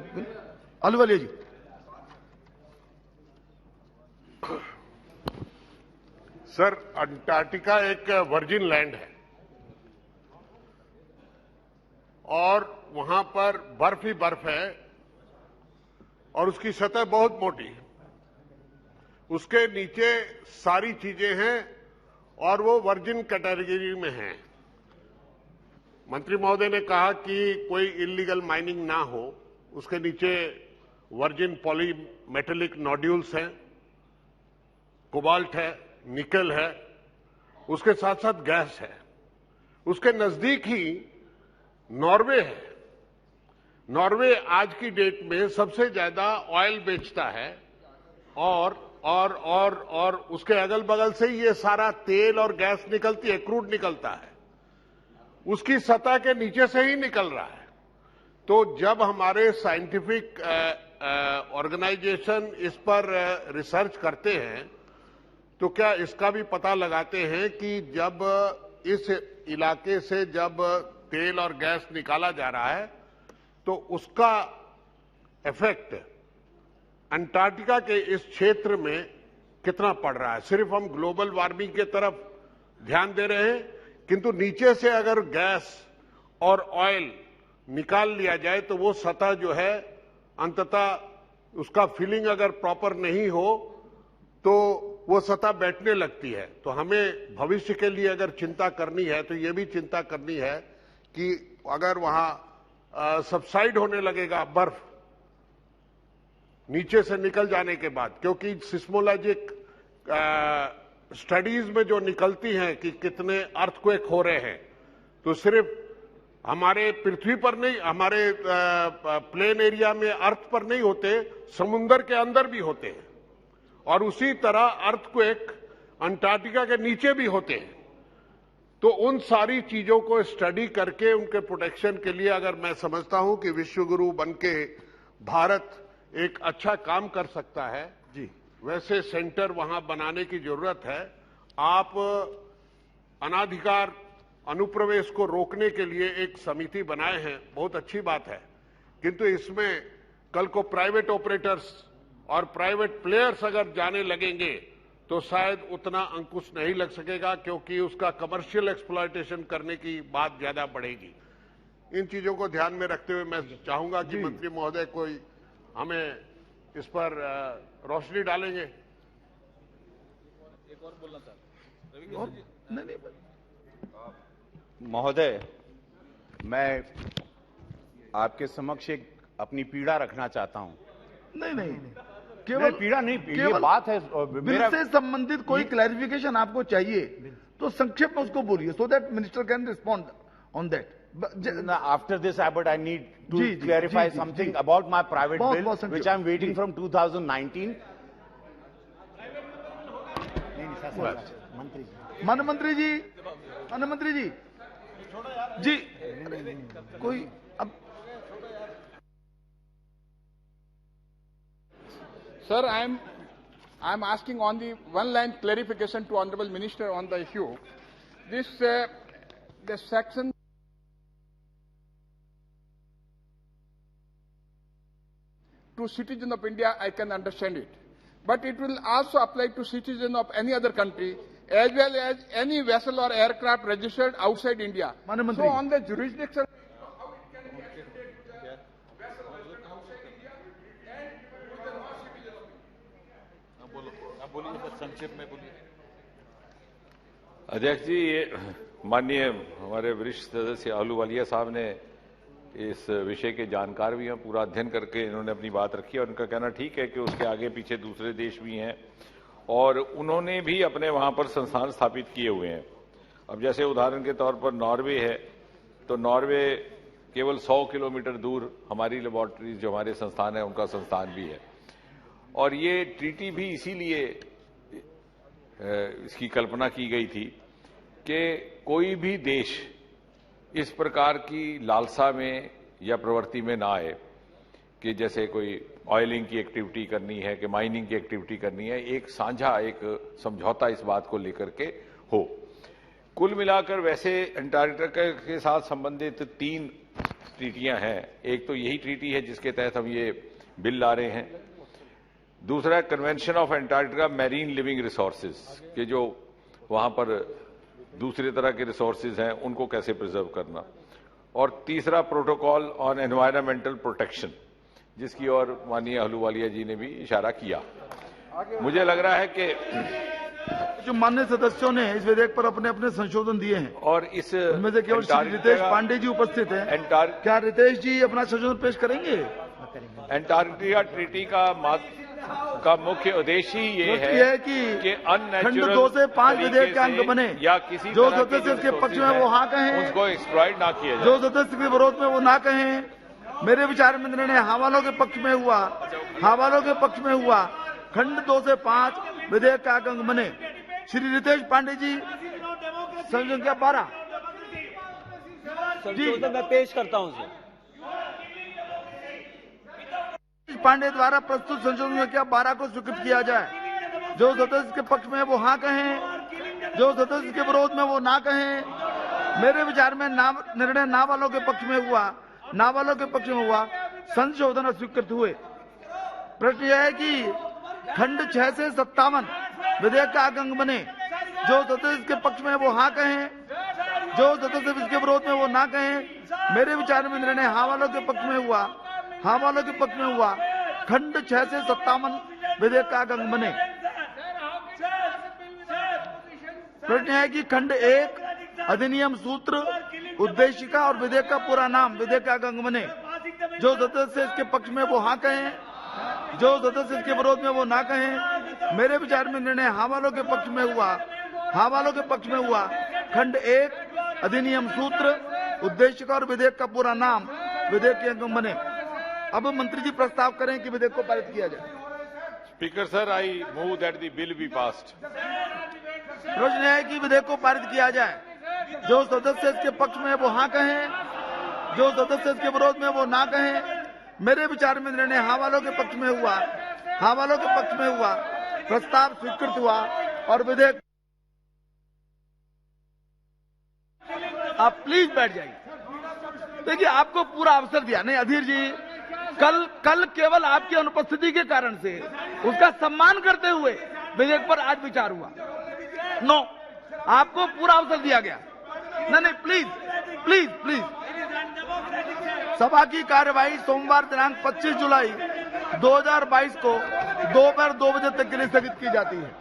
आलू वाले जी। सर, अंटार्कटिका एक वर्जिन लैंड है और वहां पर बर्फ ही बर्फ है और उसकी सतह बहुत मोटी है। उसके नीचे सारी चीजें हैं और वो वर्जिन कैटेगरी में हैं। मंत्री महोदय ने कहा कि कोई इलीगल माइनिंग ना हो। उसके नीचे वर्जिन पॉलीमेटेलिक नोड्यूल्स हैं, कोबाल्ट है, निकल है, उसके साथ साथ गैस है। उसके नजदीक ही नॉर्वे है। नॉर्वे आज की डेट में सबसे ज्यादा ऑयल बेचता है और उसके अगल बगल से ये सारा तेल और गैस निकलती है, क्रूड निकलता है, उसकी सतह के नीचे से ही निकल रहा है। तो जब हमारे साइंटिफिक ऑर्गेनाइजेशन इस पर रिसर्च करते हैं तो क्या इसका भी पता लगाते हैं कि जब इस इलाके से जब तेल और गैस निकाला जा रहा है तो उसका इफेक्ट अंटार्कटिका के इस क्षेत्र में कितना पड़ रहा है। सिर्फ हम ग्लोबल वार्मिंग की तरफ ध्यान दे रहे हैं, किंतु नीचे से अगर गैस और ऑयल निकाल लिया जाए तो वो सतह जो है अंततः उसका फिलिंग अगर प्रॉपर नहीं हो तो वो सतह बैठने लगती है। तो हमें भविष्य के लिए अगर चिंता करनी है तो ये भी चिंता करनी है कि अगर वहां सबसाइड होने लगेगा बर्फ नीचे से निकल जाने के बाद, क्योंकि सिस्मोलॉजिक स्टडीज में जो निकलती हैं कि कितने अर्थक्वेक हो रहे हैं, तो सिर्फ हमारे पृथ्वी पर नहीं, हमारे प्लेन एरिया में अर्थ पर नहीं होते, समुद्र के अंदर भी होते हैं और उसी तरह अर्थक्वेक अंटार्कटिका के नीचे भी होते हैं। तो उन सारी चीजों को स्टडी करके उनके प्रोटेक्शन के लिए अगर मैं समझता हूं कि विश्वगुरु बनके भारत एक अच्छा काम कर सकता है जी, वैसे सेंटर वहां बनाने की जरूरत है। आप अनाधिकार अनुप्रवेश को रोकने के लिए एक समिति बनाए हैं, बहुत अच्छी बात है, किंतु इसमें कल को प्राइवेट ऑपरेटर्स और प्राइवेट प्लेयर्स अगर जाने लगेंगे तो शायद उतना अंकुश नहीं लग सकेगा, क्योंकि उसका कमर्शियल एक्सप्लॉयटेशन करने की बात ज्यादा बढ़ेगी। इन चीजों को ध्यान में रखते हुए मैं चाहूंगा कि मंत्री महोदय कोई हमें इस पर रोशनी डालेंगे। एक और बोलना सर। महोदय, मैं आपके समक्ष एक अपनी पीड़ा रखना चाहता हूं। नहीं, केवल पीड़ा नहीं, ये केवल बात है। बिल से संबंधित कोई क्लैरिफिकेशन आपको चाहिए तो संक्षेप में उसको बोलिए, so that minister can respond on that. After this, but I need to clarify something about my private bill, which I am waiting from 2019. मानमंत्री जी जी कोई अब Sir, I'm asking on the one-line clarification to Honorable Minister on the issue. The section to citizen of India, I can understand it, but it will also apply to citizen of any other country, as well as any vessel or aircraft registered outside India. So on the jurisdiction. अध्यक्ष जी, ये माननीय हमारे वरिष्ठ सदस्य अहलूवालिया साहब ने इस विषय के जानकार भी हैं, पूरा अध्ययन करके इन्होंने अपनी बात रखी है। और उनका कहना ठीक है कि उसके आगे पीछे दूसरे देश भी हैं और उन्होंने भी अपने वहां पर संस्थान स्थापित किए हुए हैं। अब जैसे उदाहरण के तौर पर नॉर्वे है, तो नॉर्वे केवल 100 किलोमीटर दूर हमारी लेबोरेटरीज जो हमारे संस्थान है उनका संस्थान भी है। और ये ट्रीटी भी इसीलिए इसकी कल्पना की गई थी कि कोई भी देश इस प्रकार की लालसा में या प्रवृत्ति में ना आए कि जैसे कोई ऑयलिंग की एक्टिविटी करनी है कि माइनिंग की एक्टिविटी करनी है। एक साझा एक समझौता इस बात को लेकर के हो। कुल मिलाकर वैसे अंटार्कटिका के साथ संबंधित 3 ट्रीटियां हैं। एक तो यही ट्रीटी है जिसके तहत हम ये बिल ला रहे हैं। दूसरा convention of Antarctica marine living resources के जो वहां पर दूसरे तरह के रिसोर्सेज हैं उनको कैसे प्रिजर्व करना। और तीसरा प्रोटोकॉल ऑन एनवायरमेंटल प्रोटेक्शन जिसकी ओर माननीय अहलूवालिया जी ने भी इशारा किया। मुझे लग रहा है कि जो माननीय सदस्यों ने इस विधेयक पर अपने अपने संशोधन दिए हैं और इस उनमें से केवल श्री रितेश पांडे जी उपस्थित हैं। क्या रितेश जी अपना संशोधन पेश करेंगे? अंटार्कटिका ट्रीटी का मुख्य उद्देश्य ही ये है कि खंड 2 से 5 विधेयक के अंग बने या किसी जो सदस्य इसके पक्ष में वो हाँ कहें, उसको एक्सप्लॉइट ना किया जाए। जो सदस्य के विरोध में वो ना कहें। मेरे विचार में निर्णय हवालों के पक्ष में हुआ, हवालों के पक्ष में हुआ। खंड 2 से 5 विधेयक का अंग बने। श्री रितेश पांडे जी संख्या 12 संशोधन मैं पेश करता हूं सर। पांडे द्वारा प्रस्तुत संशोधन संख्या 12 को स्वीकृत किया जाए। जो सदस्य के पक्ष में वो हाँ कहें, जो सदस्य के विरोध में वो ना कहें। मेरे विचार में निर्णय ना वालों के पक्ष में हुआ, ना वालों के पक्ष में हुआ। संशोधन स्वीकृत हुए। प्रश्न यह है कि खंड 6 से 57 विधेयक का अंग बने। जो सदस्य के पक्ष में वो हाँ कहें, जो सदस्य इसके विरोध में वो ना कहें। मेरे विचार में निर्णय हाँ वालों के पक्ष में हुआ, हाँ वालों के पक्ष में हुआ। खंड 6 से 57 विधेयक का अंग बने। प्रश्न है कि खंड 1 अधिनियम सूत्र उद्देशिका और विधेयक का पूरा नाम विधेयक का अंग बने। जो सदस्य इसके पक्ष में वो हाँ कहें, जो सदस्य इसके विरोध में वो ना कहें। मेरे विचार में निर्णय हाँ वालों के पक्ष में हुआ, हाँ वालों के पक्ष में हुआ। खंड 1 अधिनियम सूत्र उद्देशिका और विधेयक का पूरा नाम विधेयक के अंग बने। अब मंत्री जी प्रस्ताव करें कि विधेयक को पारित किया जाए। Speaker sir, I move that the bill be passed. प्रश्न है कि विधेयक को पारित किया जाए। जो सदस्य इसके पक्ष में वो हाँ कहें, जो सदस्य इसके विरोध में वो ना कहें। मेरे विचार में निर्णय हाँ वालों के पक्ष में हुआ, हाँ वालों के पक्ष में हुआ। प्रस्ताव स्वीकृत हुआ और विधेयक। आप प्लीज बैठ जाइए। देखिए, आपको पूरा अवसर दिया। नहीं अधीर जी, कल केवल आपकी अनुपस्थिति के कारण से उसका सम्मान करते हुए विधेयक पर आज विचार हुआ। नो, आपको पूरा अवसर दिया गया। नहीं प्लीज प्लीज प्लीज। सभा की कार्यवाही सोमवार दिनांक 25 जुलाई 2022 को दोपहर 2 बजे तक के लिए स्थगित की जाती है।